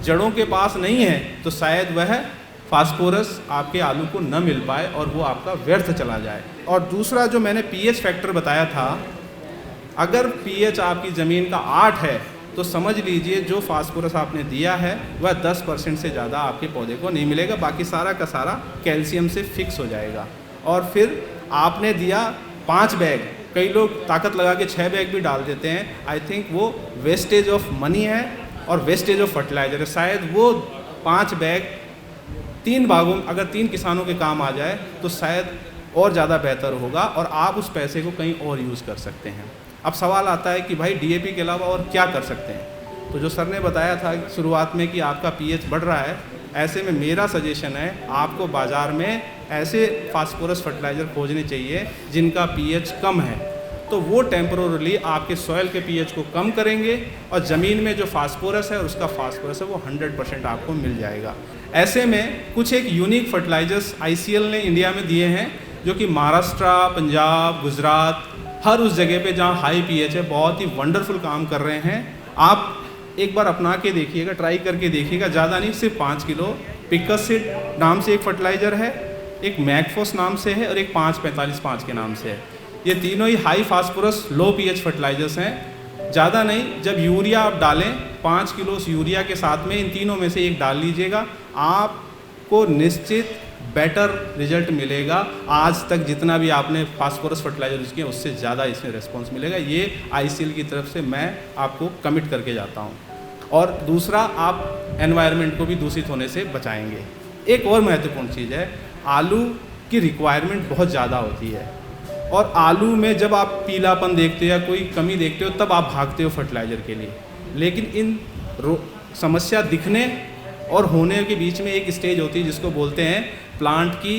जड़ों के पास नहीं है तो शायद वह फास्फोरस आपके आलू को न मिल पाए और वो आपका व्यर्थ चला जाए। और दूसरा जो मैंने pH फैक्टर बताया था, अगर pH आपकी ज़मीन का 8 है तो समझ लीजिए जो फास्फोरस आपने दिया है वह 10% से ज़्यादा आपके पौधे को नहीं मिलेगा, बाकी सारा का सारा कैल्शियम से फिक्स हो जाएगा। और फिर आपने दिया 5 बैग, कई लोग ताकत लगा के 6 बैग भी डाल देते हैं। आई थिंक वो वेस्टेज ऑफ मनी है और वेस्टेज ऑफ फर्टिलाइज़र है। शायद वो 5 बैग 3 बागों, अगर 3 किसानों के काम आ जाए तो शायद और ज़्यादा बेहतर होगा और आप उस पैसे को कहीं और यूज़ कर सकते हैं। अब सवाल आता है कि भाई DAP के अलावा और क्या कर सकते हैं। तो जो सर ने बताया था शुरुआत में कि आपका pH बढ़ रहा है, ऐसे में मेरा सजेशन है आपको बाज़ार में ऐसे फास्फोरस फर्टिलाइज़र खोजने चाहिए जिनका pH कम है। तो वो टेम्पोरली आपके सॉइल के pH को कम करेंगे और ज़मीन में जो फास्फोरस है और उसका फास्फोरस है वो 100% आपको मिल जाएगा। ऐसे में कुछ एक यूनिक फर्टिलाइज़र्स ICL ने इंडिया में दिए हैं, जो कि महाराष्ट्र, पंजाब, गुजरात, हर उस जगह पे जहाँ हाई pH है बहुत ही वंडरफुल काम कर रहे हैं। आप एक बार अपना के देखिएगा, ट्राई करके देखिएगा। ज़्यादा नहीं, सिर्फ 5 किलो। पिकसिड नाम से एक फर्टिलाइज़र है, एक मैकफोस नाम से है और एक 545 के नाम से है। ये तीनों ही हाई फास्फोरस लो pH फर्टिलाइज़र्स हैं। ज़्यादा नहीं, जब यूरिया आप डालें 5 किलो उस यूरिया के साथ में इन तीनों में से एक डाल लीजिएगा, आपको निश्चित बेटर रिजल्ट मिलेगा। आज तक जितना भी आपने फास्फोरस फर्टिलाइज़र यूज़ किया उससे ज़्यादा इसमें रिस्पॉन्स मिलेगा। ये ICL की तरफ से मैं आपको कमिट करके जाता हूँ। और दूसरा, आप एनवायरनमेंट को भी दूषित होने से बचाएंगे। एक और महत्वपूर्ण चीज़ है, आलू की रिक्वायरमेंट बहुत ज़्यादा होती है और आलू में जब आप पीलापन देखते हो या कोई कमी देखते हो तब आप भागते हो फर्टिलाइज़र के लिए। लेकिन इन समस्या दिखने और होने के बीच में एक स्टेज होती है जिसको बोलते हैं प्लांट की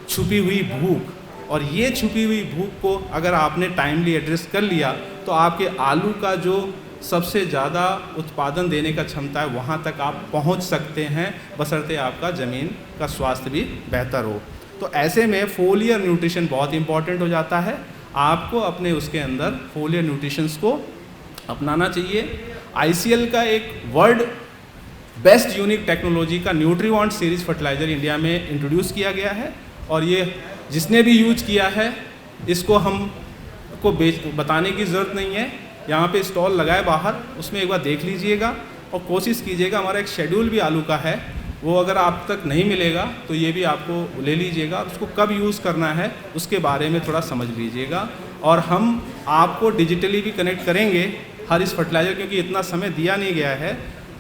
छुपी हुई भूख। और ये छुपी हुई भूख को अगर आपने टाइमली एड्रेस कर लिया तो आपके आलू का जो सबसे ज़्यादा उत्पादन देने का क्षमता है वहाँ तक आप पहुँच सकते हैं, बशर्ते आपका ज़मीन का स्वास्थ्य भी बेहतर हो। तो ऐसे में फोलियर न्यूट्रिशन बहुत इंपॉर्टेंट हो जाता है। आपको अपने उसके अंदर फोलियर न्यूट्रिशंस को अपनाना चाहिए। ICL का एक वर्ल्ड बेस्ट यूनिक टेक्नोलॉजी का न्यूट्रीवांट सीरीज फर्टिलाइज़र इंडिया में इंट्रोड्यूस किया गया है और ये जिसने भी यूज किया है इसको हमको बताने की ज़रूरत नहीं है। यहाँ पे स्टॉल लगाए बाहर, उसमें एक बार देख लीजिएगा और कोशिश कीजिएगा। हमारा एक शेड्यूल भी आलू का है, वो अगर आप तक नहीं मिलेगा तो ये भी आपको ले लीजिएगा। उसको कब यूज़ करना है उसके बारे में थोड़ा समझ लीजिएगा। और हम आपको डिजिटली भी कनेक्ट करेंगे हर इस फर्टिलाइज़र, क्योंकि इतना समय दिया नहीं गया है।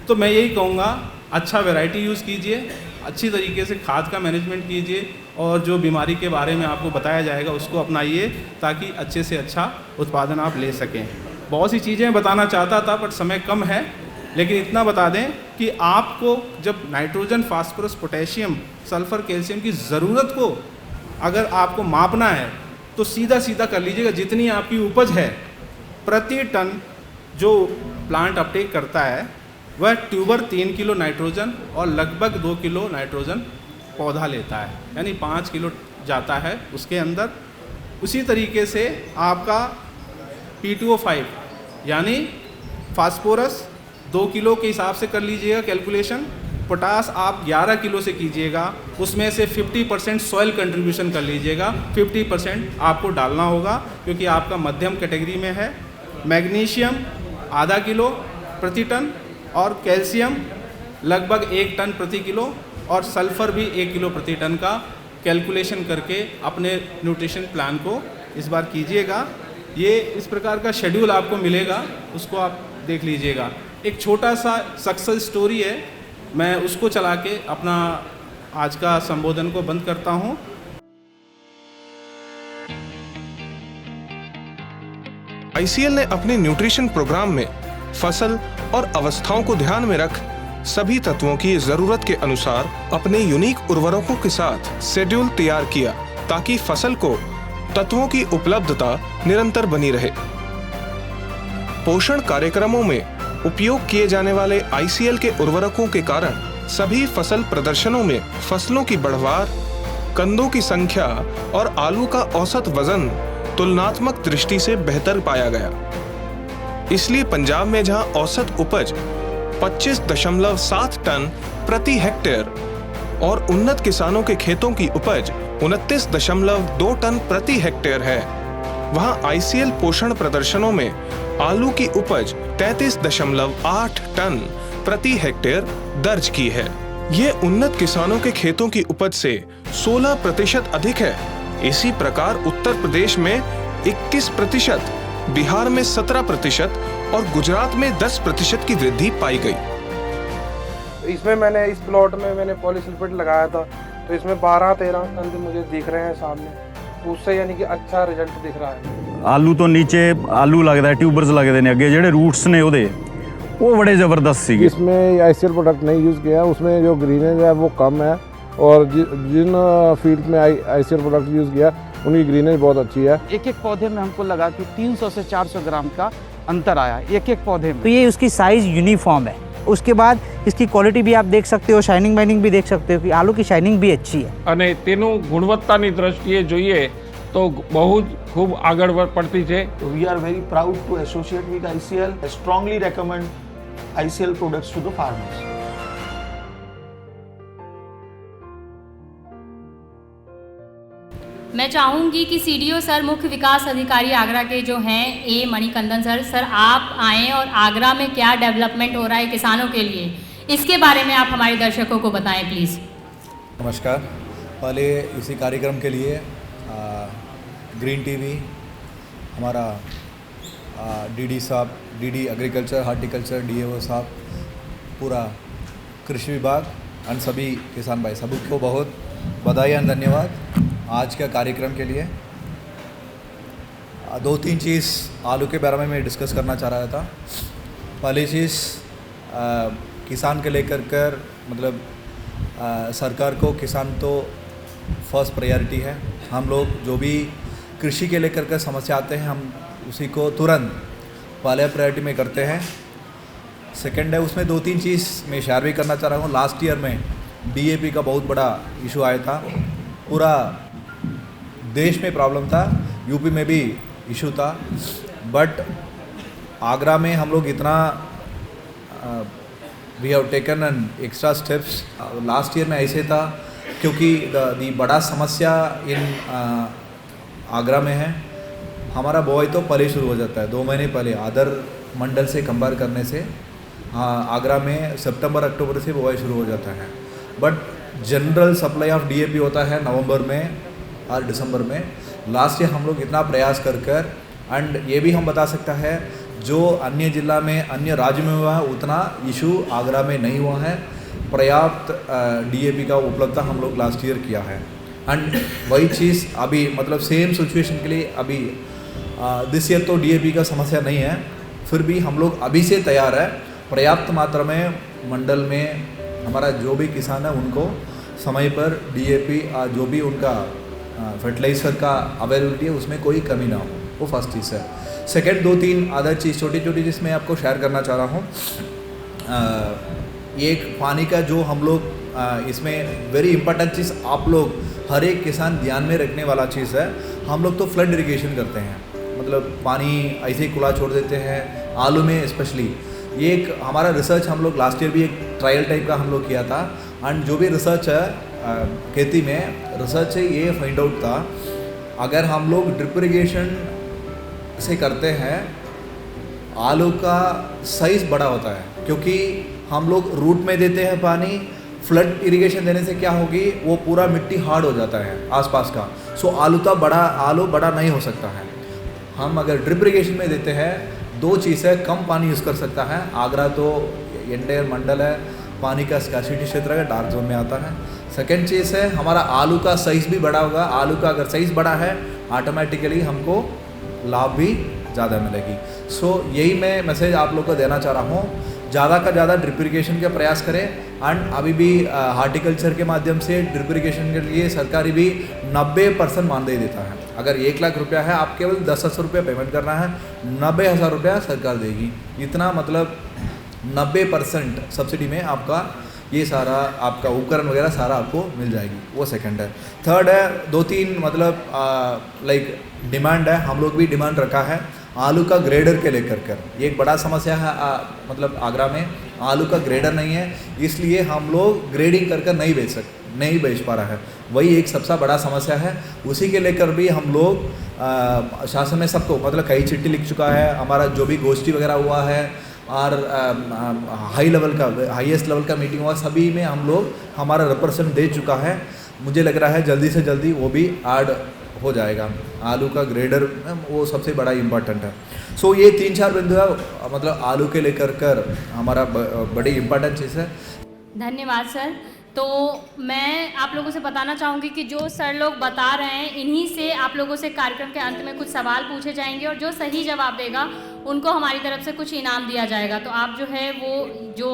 तो मैं यही कहूँगा, अच्छा वैरायटी यूज़ कीजिए, अच्छी तरीके से खाद का मैनेजमेंट कीजिए और जो बीमारी के बारे में आपको बताया जाएगा उसको अपनाइए ताकि अच्छे से अच्छा उत्पादन आप ले सकें। बहुत सी चीज़ें बताना चाहता था पर समय कम है, लेकिन इतना बता दें कि आपको जब nitrogen, phosphorus, potassium, sulphur, calcium की ज़रूरत को अगर आपको मापना है तो सीधा सीधा कर लीजिएगा। जितनी आपकी उपज है प्रति टन जो प्लांट अपटेक करता है वह ट्यूबर 3 किलो नाइट्रोजन और लगभग 2 किलो नाइट्रोजन पौधा लेता है, यानी 5 किलो जाता है उसके अंदर। उसी तरीके से आपका P2O5 यानी फास्फोरस 2 किलो के हिसाब से कर लीजिएगा कैलकुलेशन। पोटास आप 11 किलो से कीजिएगा, उसमें से 50% सॉइल कंट्रीब्यूशन कर लीजिएगा, 50% आपको डालना होगा क्योंकि आपका मध्यम कैटेगरी में है। मैग्नीशियम आधा किलो प्रति टन और कैल्शियम लगभग 1 टन प्रति किलो और सल्फ़र भी 1 किलो प्रति टन का कैलकुलेशन करके अपने न्यूट्रिशन प्लान को इस बार कीजिएगा। ये इस प्रकार का शेड्यूल आपको मिलेगा, उसको आप देख लीजिएगा। एक छोटा सा सक्सेस स्टोरी है, मैं उसको चला के अपना आज का संबोधन को बंद करता हूँ। ICL ने अपने न्यूट्रिशन प्रोग्राम में फसल और अवस्थाओं को ध्यान में रख सभी तत्वों की जरूरत के अनुसार अपने यूनिक उर्वरकों के साथ शेड्यूल तैयार किया ताकि फसल को तत्वों की उपलब्धता निरंतर बनी रहे। पोषण कार्यक्रमों में उपयोग किए जाने वाले ICL के उर्वरकों के कारण सभी फसल प्रदर्शनों में फसलों की बढ़वार, कंदों की संख्या और आलू का औसत वजन तुलनात्मक दृष्टि से बेहतर पाया गया। इसलिए पंजाब में जहां औसत उपज 25.7 टन प्रति हेक्टेयर और उन्नत किसानों के खेतों की उपज 29.2 टन प्रति हेक्टेयर है, वहां ICL पोषण प्रदर्शनों में आलू की उपज 33.8 टन प्रति हेक्टेयर दर्ज की है। ये उन्नत किसानों के खेतों की उपज से 16% अधिक है। इसी प्रकार उत्तर प्रदेश में 21%, बिहार में 17% और गुजरात में 10% की वृद्धि पाई गई। इसमें मैंने इस प्लॉट में मैंने पॉलीसल्फेट लगाया था तो इसमें 12-13 टन मुझे दिख रहे हैं सामने, तो उससे यानी कि अच्छा रिजल्ट दिख रहा है। आलू तो नीचे आलू लगता है, ट्यूबर्स लगते हैं अगे जेडे रूट्स ने ਉਹਦੇ वो बड़े ज़बरदस्त सी। इसमें ICL प्रोडक्ट नहीं यूज़ किया, उसमें जो ग्रीनेज है वो कम है और जिन फील्ड में ICL प्रोडक्ट यूज़ किया उनकी ग्रीनेज बहुत अच्छी है। एक एक पौधे में हमको लगा कि 300 से 400 ग्राम का अंतर आया एक एक पौधे में। तो ये उसकी साइज़ यूनिफॉर्म है। उसके बाद इसकी क्वॉलिटी भी आप देख सकते हो, शाइनिंग वाइनिंग भी देख सकते हो कि आलू की शाइनिंग भी अच्छी है અને તેનું ગુણવત્તાની દ્રષ્ટિએ જોઈએ તો બહુ જ ખૂબ આગળ પડતી છે। We are very proud to associate with ICL. I strongly recommend ICL products to the farmers. मैं चाहूँगी कि CDO सर, मुख्य विकास अधिकारी आगरा के जो हैं A मणिकंदन सर आप आएँ और आगरा में क्या डेवलपमेंट हो रहा है किसानों के लिए, इसके बारे में आप हमारे दर्शकों को बताएं प्लीज़। नमस्कार। पहले इसी कार्यक्रम के लिए ग्रीन टीवी, हमारा DD साहब, DD एग्रीकल्चर, हार्टिकल्चर, DAO साहब, पूरा कृषि विभाग और सभी किसान भाई सभी को बहुत बधाई और धन्यवाद आज का कार्यक्रम के लिए। 2-3 चीज़ आलू के बारे में मैं डिस्कस करना चाह रहा था। पहली चीज़ किसान के लेकर मतलब सरकार को किसान तो फर्स्ट प्रायोरिटी है। हम लोग जो भी कृषि के लेकर के समस्या आते हैं हम उसी को तुरंत पहले प्रायोरिटी में करते हैं। सेकंड है उसमें 2-3 चीज़ मैं शेयर भी करना चाह रहा हूँ। लास्ट ईयर में डीएपी का बहुत बड़ा इशू आया था, पूरा देश में प्रॉब्लम था, यूपी में भी इशू था, बट आगरा में हम लोग इतना we have taken an extra steps. Last year में ऐसे था क्योंकि दी बड़ा समस्या इन आगरा में है, हमारा बुआई तो पहले शुरू हो जाता है 2 महीने पहले अदर मंडल से कंपेयर करने से। हाँ, आगरा में सितंबर अक्टूबर से बुआई शुरू हो जाता है, but general supply of DAP होता है नवंबर में और दिसंबर में। लास्ट ईयर हम लोग इतना प्रयास कर एंड ये भी हम बता सकता है जो अन्य जिला में अन्य राज्य में हुआ है उतना इशू आगरा में नहीं हुआ है। पर्याप्त डीएपी का उपलब्धता हम लोग लास्ट ईयर किया है एंड वही चीज़ अभी मतलब सेम सिचुएशन के लिए अभी दिस ईयर तो डीएपी का समस्या नहीं है, फिर भी हम लोग अभी से तैयार है। पर्याप्त मात्रा में मंडल में हमारा जो भी किसान है उनको समय पर डीएपी जो भी उनका फर्टिलाइज़र का अवेलेबिलिटी है उसमें कोई कमी ना हो, वो फर्स्ट चीज़ है। सेकंड 2-3 अदर चीज़ छोटी छोटी चीज़ मैं आपको शेयर करना चाह रहा हूँ। ये एक पानी का जो हम लोग इसमें वेरी इंपॉर्टेंट चीज़ आप लोग हर एक किसान ध्यान में रखने वाला चीज़ है। हम लोग तो फ्लड इरिगेशन करते हैं, मतलब पानी ऐसे ही खुला छोड़ देते हैं आलू में स्पेशली। ये एक हमारा रिसर्च हम लोग लास्ट ईयर भी एक ट्रायल टाइप का हम लोग किया था एंड जो भी रिसर्च है खेती में रिसर्च से ये फाइंड आउट था, अगर हम लोग ड्रिप इरिगेशन से करते हैं आलू का साइज़ बड़ा होता है, क्योंकि हम लोग रूट में देते हैं पानी। फ्लड इरिगेशन देने से क्या होगी, वो पूरा मिट्टी हार्ड हो जाता है आसपास का, सो आलू बड़ा नहीं हो सकता है। हम अगर ड्रिप इरिगेशन में देते हैं 2 चीज़ है, कम पानी यूज़ कर सकता है। आगरा तो एंटायर मंडल है, पानी का स्कार्सिटी क्षेत्र है, डार्क जोन में आता है। सेकेंड चीज़ है हमारा आलू का साइज़ भी बड़ा होगा। आलू का अगर साइज़ बड़ा है ऑटोमेटिकली हमको लाभ भी ज़्यादा मिलेगी। सो यही मैं मैसेज आप लोग को देना चाह रहा हूँ, ज़्यादा का ज़्यादा ड्रिप इरिगेशन का प्रयास करें एंड अभी भी हार्टिकल्चर के माध्यम से ड्रिप इरिगेशन के लिए सरकारी भी 90% मानदेय देता है। अगर 1 लाख रुपया है आप केवल 10,000 रुपया पेमेंट करना है, 90,000 रुपया सरकार देगी। इतना मतलब 90% सब्सिडी में आपका ये सारा आपका उपकरण वगैरह सारा आपको मिल जाएगी, वो सेकंड है। थर्ड है 2-3 मतलब लाइक डिमांड है, हम लोग भी डिमांड रखा है आलू का ग्रेडर के लेकर कर। ये एक बड़ा समस्या है मतलब आगरा में आलू का ग्रेडर नहीं है, इसलिए हम लोग ग्रेडिंग कर नहीं बेच पा रहा है। वही एक सबसे बड़ा समस्या है, उसी के लेकर भी हम लोग शासन में सबको मतलब कई चिट्ठी लिख चुका है। हमारा जो भी गोष्ठी वगैरह हुआ है और हाईएस्ट लेवल का मीटिंग हुआ, सभी में हम लोग हमारा रिप्रेजेंट दे चुका है। मुझे लग रहा है जल्दी से जल्दी वो भी ऐड हो जाएगा। आलू का ग्रेडर वो सबसे बड़ा इम्पॉर्टेंट है। सो ये 3-4 बिंदु है मतलब आलू के लेकर कर हमारा बड़ी इम्पॉर्टेंट चीज़ है। धन्यवाद सर। तो मैं आप लोगों से बताना चाहूँगी कि जो सर लोग बता रहे हैं इन्हीं से आप लोगों से कार्यक्रम के अंत में कुछ सवाल पूछे जाएंगे और जो सही जवाब देगा उनको हमारी तरफ से कुछ इनाम दिया जाएगा। तो आप जो है वो जो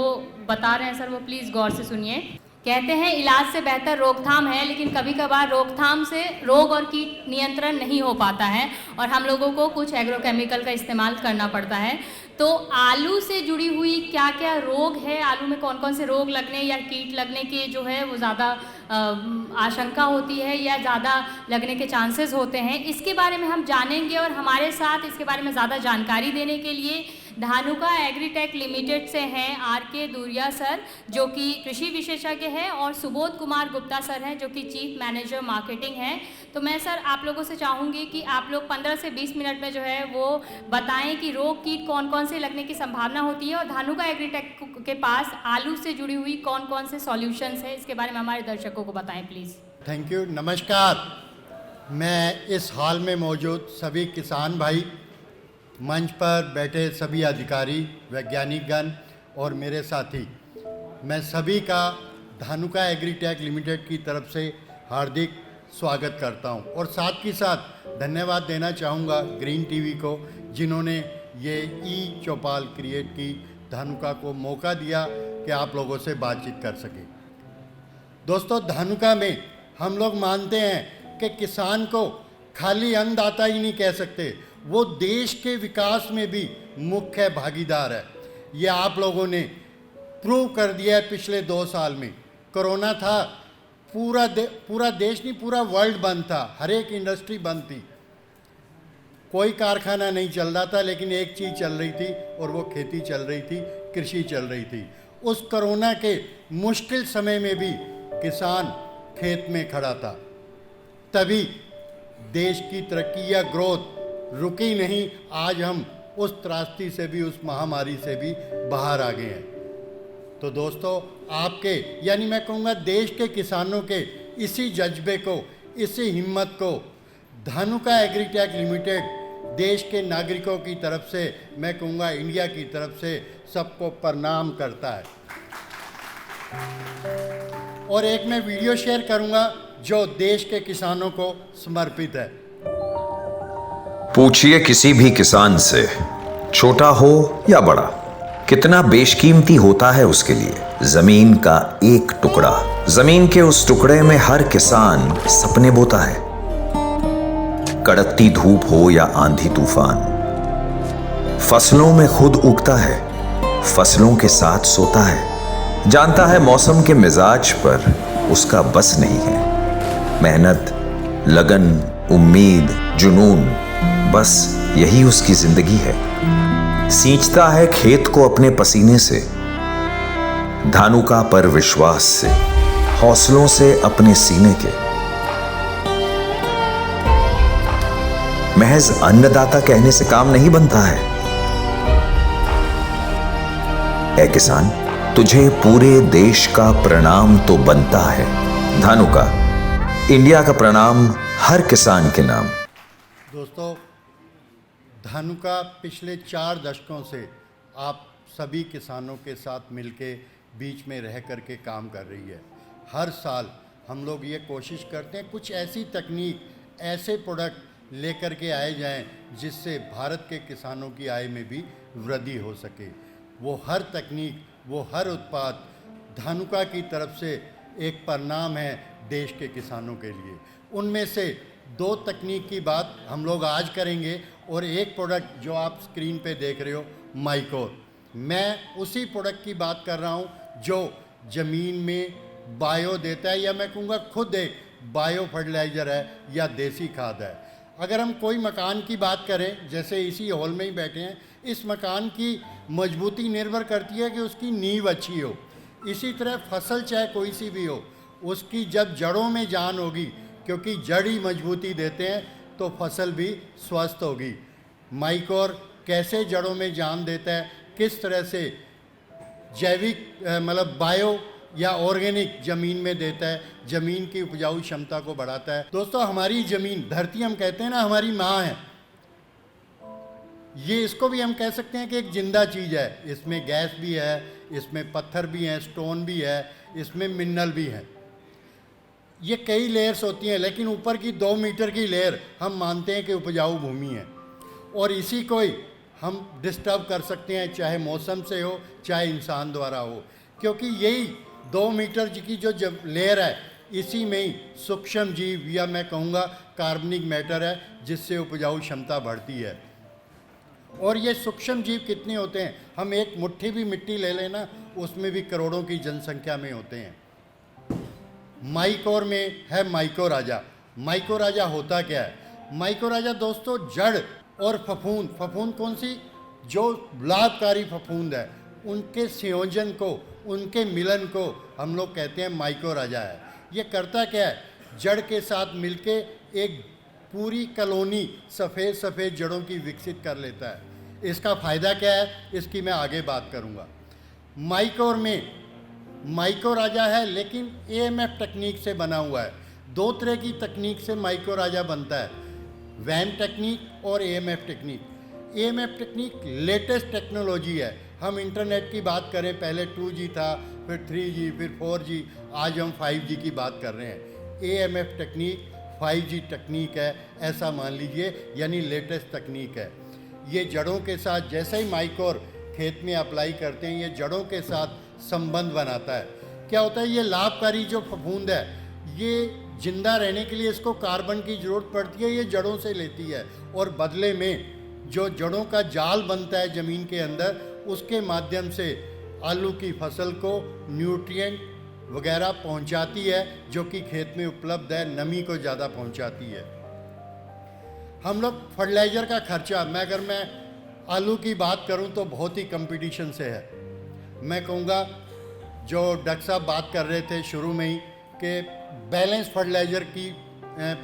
बता रहे हैं सर वो प्लीज़ गौर से सुनिए। कहते हैं इलाज से बेहतर रोकथाम है, लेकिन कभी कभार रोकथाम से रोग और कीट नियंत्रण नहीं हो पाता है और हम लोगों को कुछ एग्रोकेमिकल का इस्तेमाल करना पड़ता है। तो आलू से जुड़ी हुई क्या क्या रोग है, आलू में कौन कौन से रोग लगने या कीट लगने के जो है वो ज़्यादा आशंका होती है या ज़्यादा लगने के चांसेस होते हैं, इसके बारे में हम जानेंगे। और हमारे साथ इसके बारे में ज़्यादा जानकारी देने के लिए धानुका एग्रीटेक लिमिटेड से हैं आर.के. दूरिया सर जो कि कृषि विशेषज्ञ हैं और सुबोध कुमार गुप्ता सर हैं जो कि चीफ मैनेजर मार्केटिंग हैं। तो मैं सर आप लोगों से चाहूँगी कि आप लोग 15 से 20 मिनट में जो है वो बताएं कि रोग कीट कौन कौन से लगने की संभावना होती है और धानुका एग्रीटेक के पास आलू से जुड़ी हुई कौन कौन से सॉल्यूशंस है, इसके बारे में हमारे दर्शकों को बताएं प्लीज़। Thank you. नमस्कार। मैं इस हॉल में मौजूद सभी किसान भाई, मंच पर बैठे सभी अधिकारी, वैज्ञानिकगण और मेरे साथी, मैं सभी का धानुका एग्रीटेक लिमिटेड की तरफ से हार्दिक स्वागत करता हूं और साथ ही साथ धन्यवाद देना चाहूँगा ग्रीन टीवी को जिन्होंने ये ई चौपाल क्रिएट की धानुका को मौका दिया कि आप लोगों से बातचीत कर सकें। दोस्तों, धानुका में हम लोग मानते हैं कि किसान को खाली अन्नदाता ही नहीं कह सकते, वो देश के विकास में भी मुख्य भागीदार है। ये आप लोगों ने प्रूव कर दिया है पिछले 2 साल में। कोरोना था, पूरा देश नहीं, पूरा वर्ल्ड बंद था, हर एक इंडस्ट्री बंद थी, कोई कारखाना नहीं चल रहा था, लेकिन एक चीज़ चल रही थी और वो खेती चल रही थी, कृषि चल रही थी। उस कोरोना के मुश्किल समय में भी किसान खेत में खड़ा था, तभी देश की तरक्की या ग्रोथ रुकी नहीं। आज हम उस त्रासदी से भी, उस महामारी से भी बाहर आ गए हैं। तो दोस्तों, आपके यानी मैं कहूँगा देश के किसानों के इसी जज्बे को, इसी हिम्मत को धानुका एग्रीटेक लिमिटेड देश के नागरिकों की तरफ से, मैं कहूँगा इंडिया की तरफ से सबको प्रणाम करता है। और एक मैं वीडियो शेयर करूँगा जो देश के किसानों को समर्पित है। पूछिए किसी भी किसान से, छोटा हो या बड़ा, कितना बेशकीमती होता है उसके लिए जमीन का एक टुकड़ा। जमीन के उस टुकड़े में हर किसान सपने बोता है। कड़कती धूप हो या आंधी तूफान, फसलों में खुद उगता है, फसलों के साथ सोता है। जानता है मौसम के मिजाज पर उसका बस नहीं है। मेहनत, लगन, उम्मीद, जुनून, बस यही उसकी जिंदगी है। सींचता है खेत को अपने पसीने से, धानुका पर विश्वास से, हौसलों से अपने सीने के। महज अन्नदाता कहने से काम नहीं बनता है। ऐ किसान, तुझे पूरे देश का प्रणाम तो बनता है। धानुका, इंडिया का प्रणाम हर किसान के नाम। दोस्तों, धानुका पिछले 4 दशकों से आप सभी किसानों के साथ मिलके बीच में रह कर के काम कर रही है। हर साल हम लोग ये कोशिश करते हैं कुछ ऐसी तकनीक, ऐसे प्रोडक्ट लेकर के आए जाएं जिससे भारत के किसानों की आय में भी वृद्धि हो सके। वो हर तकनीक, वो हर उत्पाद धानुका की तरफ से एक प्रणाम है देश के किसानों के लिए। उनमें से 2 तकनीक की बात हम लोग आज करेंगे और एक प्रोडक्ट जो आप स्क्रीन पे देख रहे हो, माइकोर। मैं उसी प्रोडक्ट की बात कर रहा हूँ जो ज़मीन में बायो देता है, या मैं कहूँगा खुद एक बायो फर्टिलाइज़र है या देसी खाद है। अगर हम कोई मकान की बात करें, जैसे इसी हॉल में ही बैठे हैं, इस मकान की मजबूती निर्भर करती है कि उसकी नींव अच्छी हो। इसी तरह फसल चाहे कोई सी भी हो, उसकी जब जड़ों में जान होगी, क्योंकि जड़ ही मजबूती देते हैं, तो फसल भी स्वस्थ होगी। माइकोर कैसे जड़ों में जान देता है, किस तरह से जैविक मतलब बायो या ऑर्गेनिक ज़मीन में देता है, ज़मीन की उपजाऊ क्षमता को बढ़ाता है। दोस्तों, हमारी ज़मीन, धरती हम कहते हैं ना हमारी माँ है, ये इसको भी हम कह सकते हैं कि एक जिंदा चीज़ है। इसमें गैस भी है, इसमें पत्थर भी हैं, स्टोन भी है, इसमें मिनरल भी हैं। ये कई लेयर्स होती हैं, लेकिन ऊपर की 2 मीटर की लेयर हम मानते हैं कि उपजाऊ भूमि है, और इसी को ही हम डिस्टर्ब कर सकते हैं, चाहे मौसम से हो, चाहे इंसान द्वारा हो, क्योंकि यही 2 मीटर की जो लेयर है, इसी में ही सूक्ष्म जीव या मैं कहूँगा कार्बनिक मैटर है, जिससे उपजाऊ क्षमता बढ़ती है। और ये सूक्ष्म जीव कितने होते हैं, हम एक मुट्ठी भी मिट्टी ले लेना, उसमें भी करोड़ों की जनसंख्या में होते हैं। माइकोर में है माइकोराजा। माइकोराजा होता क्या है? माइकोराजा दोस्तों जड़ और फफूंद, फफूंद कौन सी? जो लाभकारी फफूंद है, उनके संयोजन को, उनके मिलन को हम लोग कहते हैं माइकोराजा है। ये करता क्या है? जड़ के साथ मिलके एक पूरी कॉलोनी सफ़ेद सफ़ेद जड़ों की विकसित कर लेता है। इसका फ़ायदा क्या है, इसकी मैं आगे बात करूँगा। माइकोर में माइकोराजा है, लेकिन AMF टेक्निक से बना हुआ है। 2 तरह की तकनीक से माइकोराजा बनता है, वैन टेक्निक और AMF technique. AMF technique latest technology है। हम इंटरनेट की बात करें, पहले 2G था, फिर 3G, फिर 4G, आज हम 5G की बात कर रहे हैं। AMF टेक्निक 5G टेक्निक है, ऐसा मान लीजिए, यानी लेटेस्ट तकनीक है। ये जड़ों के साथ जैसे ही माइकोर खेत में अप्लाई करते हैं ये जड़ों के साथ संबंध बनाता है। क्या होता है, ये लाभकारी जो फफूंद है ये जिंदा रहने के लिए इसको कार्बन की ज़रूरत पड़ती है, ये जड़ों से लेती है और बदले में जो जड़ों का जाल बनता है ज़मीन के अंदर उसके माध्यम से आलू की फसल को न्यूट्रिएंट वगैरह पहुंचाती है जो कि खेत में उपलब्ध है, नमी को ज़्यादा पहुंचाती है। हम लोग फर्टिलाइज़र का खर्चा, अगर मैं आलू की बात करूं तो बहुत ही कंपटीशन से है। मैं कहूँगा जो डॉक्टर साहब बात कर रहे थे शुरू में ही कि बैलेंस फर्टिलाइज़र की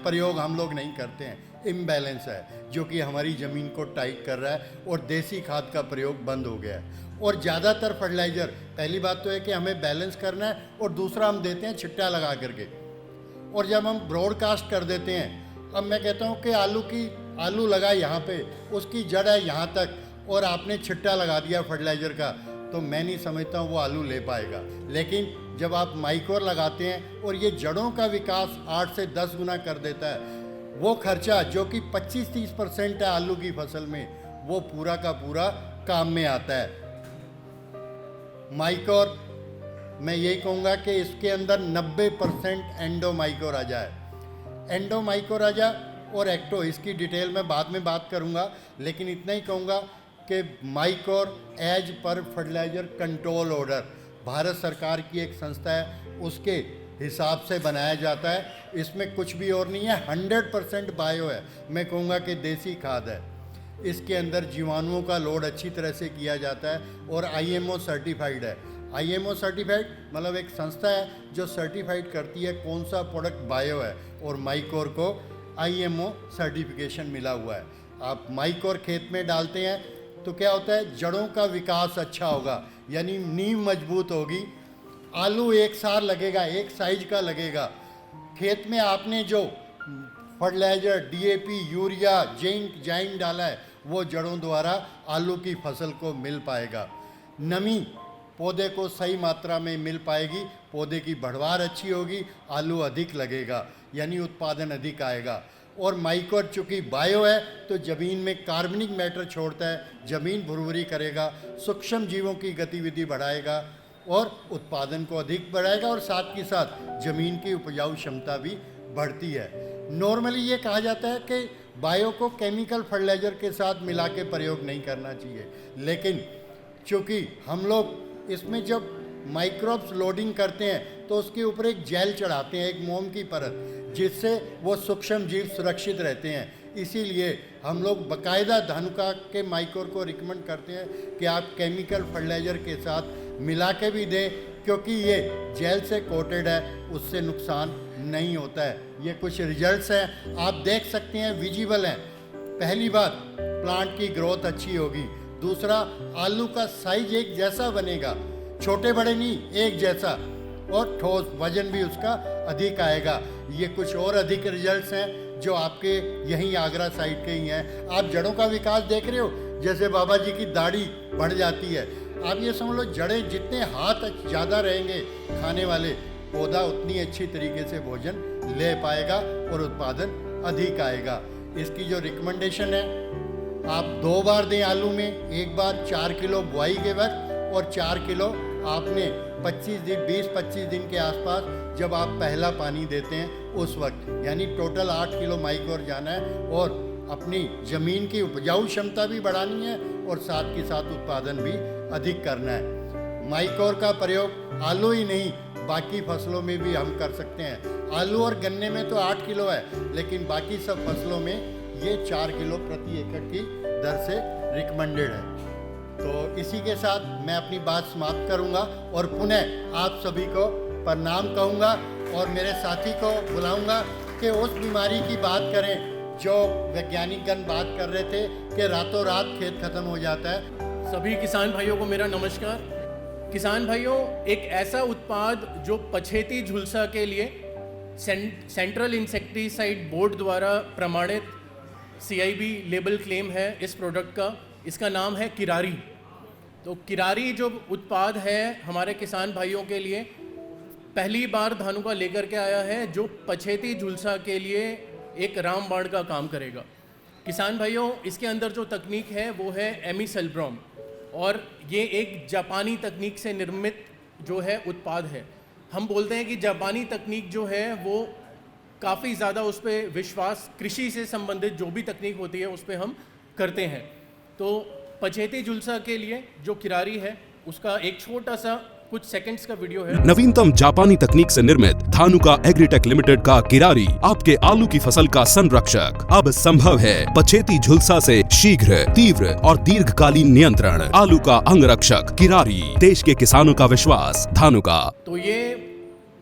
प्रयोग हम लोग नहीं करते हैं, इम्बैलेंस है जो कि हमारी ज़मीन को टाइट कर रहा है और देसी खाद का प्रयोग बंद हो गया है। और ज़्यादातर फर्टिलाइज़र, पहली बात तो है कि हमें बैलेंस करना है और दूसरा हम देते हैं छिट्टा लगा करके। और जब हम ब्रॉडकास्ट कर देते हैं, अब मैं कहता हूँ कि आलू लगा यहाँ पे, उसकी जड़ है यहाँ तक और आपने छिट्टा लगा दिया फर्टिलाइज़र का, तो मैं नहीं समझता हूँ वो आलू ले पाएगा। लेकिन जब आप माइक्रोर लगाते हैं और ये जड़ों का विकास 8 से 10 गुना कर देता है, वो खर्चा जो कि 25-30% है आलू की फसल में, वो पूरा का पूरा काम में आता है। माइक्रोर, मैं यही कहूँगा कि इसके अंदर 90% एंडोमाइकोराजा है। एंडोमाइकोराजा और एक्टो, इसकी डिटेल में बाद में बात करूँगा, लेकिन इतना ही कहूँगा कि माइक्रोर as per fertiliser control order Bharat सरकार की एक संस्था है, उसके हिसाब से बनाया जाता है। इसमें कुछ भी और नहीं है, 100% बायो है। मैं कहूँगा कि देसी खाद है। इसके अंदर जीवाणुओं का लोड अच्छी तरह से किया जाता है और IMO सर्टिफाइड है। IMO सर्टिफाइड मतलब एक संस्था है जो सर्टिफाइड करती है कौन सा प्रोडक्ट बायो है, और माइक्रोर को IMO सर्टिफिकेशन मिला हुआ है। आप माइक्रोर खेत में डालते हैं तो क्या होता है, जड़ों का विकास अच्छा होगा, यानी नींव मजबूत होगी। आलू एक साल लगेगा, एक साइज का लगेगा। खेत में आपने जो फर्टिलाइज़र DAP, यूरिया, जिंक, जाइम डाला है वो जड़ों द्वारा आलू की फसल को मिल पाएगा। नमी पौधे को सही मात्रा में मिल पाएगी, पौधे की बढ़वार अच्छी होगी, आलू अधिक लगेगा, यानी उत्पादन अधिक आएगा। और माइक्रोर चूँकि बायो है तो ज़मीन में कार्बनिक मैटर छोड़ता है, ज़मीन भुरभुरी करेगा, सूक्ष्म जीवों की गतिविधि बढ़ाएगा और उत्पादन को अधिक बढ़ाएगा और साथ ही साथ ज़मीन की उपजाऊ क्षमता भी बढ़ती है। नॉर्मली ये कहा जाता है कि बायो को केमिकल फर्टिलाइज़र के साथ मिला के प्रयोग नहीं करना चाहिए, लेकिन चूँकि हम लोग इसमें जब माइक्रोब्स लोडिंग करते हैं तो उसके ऊपर एक जेल चढ़ाते हैं, एक मोम की परत, जिससे वो सूक्ष्म जीव सुरक्षित रहते हैं। इसीलिए हम लोग बाकायदा धानुका के माइक्रोर को रिकमेंड करते हैं कि आप केमिकल फर्टिलाइज़र के साथ मिला के भी दें, क्योंकि ये जेल से कोटेड है, उससे नुकसान नहीं होता है। ये कुछ रिजल्ट्स हैं, आप देख सकते हैं, विजिबल हैं। पहली बात, प्लांट की ग्रोथ अच्छी होगी। दूसरा, आलू का साइज एक जैसा बनेगा, छोटे बड़े नहीं, एक जैसा, और ठोस वजन भी उसका अधिक आएगा। ये कुछ और अधिक रिजल्ट्स हैं जो आपके यहीं आगरा साइड के ही हैं। आप जड़ों का विकास देख रहे हो, जैसे बाबा जी की दाढ़ी बढ़ जाती है। आप ये समझ लो, जड़ें जितने हाथ ज़्यादा रहेंगे खाने वाले, पौधा उतनी अच्छी तरीके से भोजन ले पाएगा और उत्पादन अधिक आएगा। इसकी जो रिकमेंडेशन है, आप 2 बार दें आलू में, एक बार 4 किलो बुआई के वक्त और 4 किलो आपने 20-25 दिन के आसपास जब आप पहला पानी देते हैं उस वक्त, यानी टोटल 8 किलो माइक्रोर जाना है और अपनी ज़मीन की उपजाऊ क्षमता भी बढ़ानी है और साथ के साथ उत्पादन भी अधिक करना है। माइक्रोर का प्रयोग आलू ही नहीं, बाकी फसलों में भी हम कर सकते हैं। आलू और गन्ने में तो 8 किलो है, लेकिन बाकी सब फसलों में ये 4 किलो प्रति एकड़ की दर से रिकमेंडेड है। तो इसी के साथ मैं अपनी बात समाप्त करूंगा और पुनः आप सभी को प्रणाम कहूंगा और मेरे साथी को बुलाऊंगा कि उस बीमारी की बात करें जो वैज्ञानिकगण बात कर रहे थे कि रातों रात खेत खत्म हो जाता है। सभी किसान भाइयों को मेरा नमस्कार। किसान भाइयों, एक ऐसा उत्पाद जो पछेती झुलसा के लिए सेंट्रल इंसेक्टिसाइड बोर्ड द्वारा प्रमाणित CIB लेबल क्लेम है इस प्रोडक्ट का, इसका नाम है किरारी। तो किरारी जो उत्पाद है हमारे किसान भाइयों के लिए पहली बार धानुका लेकर के आया है, जो पछेती झुलसा के लिए एक रामबाण का काम करेगा। किसान भाइयों, इसके अंदर जो तकनीक है वो है एमिसल्ब्रोम, और ये एक जापानी तकनीक से निर्मित जो है उत्पाद है। हम बोलते हैं कि जापानी तकनीक जो है वो काफ़ी ज़्यादा उस पर विश्वास, कृषि से संबंधित जो भी तकनीक होती है उस पर हम करते हैं। तो पछेती झुलसा के लिए जो किरारी है उसका एक छोटा सा कुछ सेकंड्स का वीडियो है। नवीनतम जापानी तकनीक से निर्मित धानुका एग्रीटेक लिमिटेड का किरारी आपके आलू की फसल का संरक्षक अब संभव है। पछेती झुलसा से शीघ्र, तीव्र और दीर्घकालीन नियंत्रण। आलू का अंगरक्षक किरारी, देश के किसानों का विश्वास। धानुका। तो ये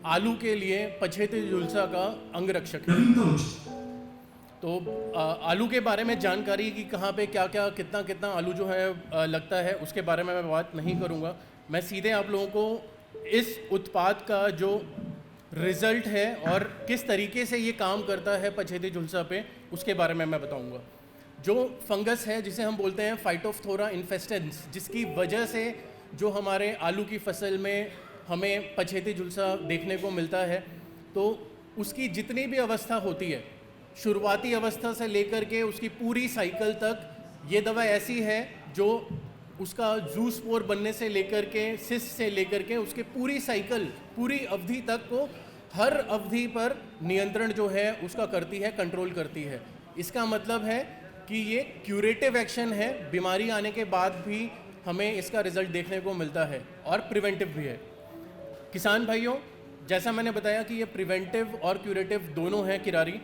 आलू के लिए पछेती झुलसा का अंगरक्षक है। तो आलू के बारे में जानकारी कि कहाँ पे क्या क्या कितना आलू जो है लगता है उसके बारे में मैं बात नहीं करूँगा। मैं सीधे आप लोगों को इस उत्पाद का जो रिज़ल्ट है और किस तरीके से ये काम करता है पछेती झुलसा पे उसके बारे में मैं बताऊँगा। जो फंगस है जिसे हम बोलते हैं फाइटोफ्थोरा इन्फेस्टेंस, जिसकी वजह से जो हमारे आलू की फसल में हमें पछेती झुलसा देखने को मिलता है, तो उसकी जितनी भी अवस्था होती है, शुरुआती अवस्था से लेकर के उसकी पूरी साइकिल तक, ये दवा ऐसी है जो उसका जू स्पोर बनने से लेकर के सिस से लेकर के उसके पूरी साइकिल, पूरी अवधि तक को हर अवधि पर नियंत्रण जो है उसका करती है, कंट्रोल करती है। इसका मतलब है कि ये क्यूरेटिव एक्शन है, बीमारी आने के बाद भी हमें इसका रिजल्ट देखने को मिलता है और प्रिवेंटिव भी है। किसान भाइयों, जैसा मैंने बताया कि ये प्रिवेंटिव और क्यूरेटिव दोनों हैं किरारी।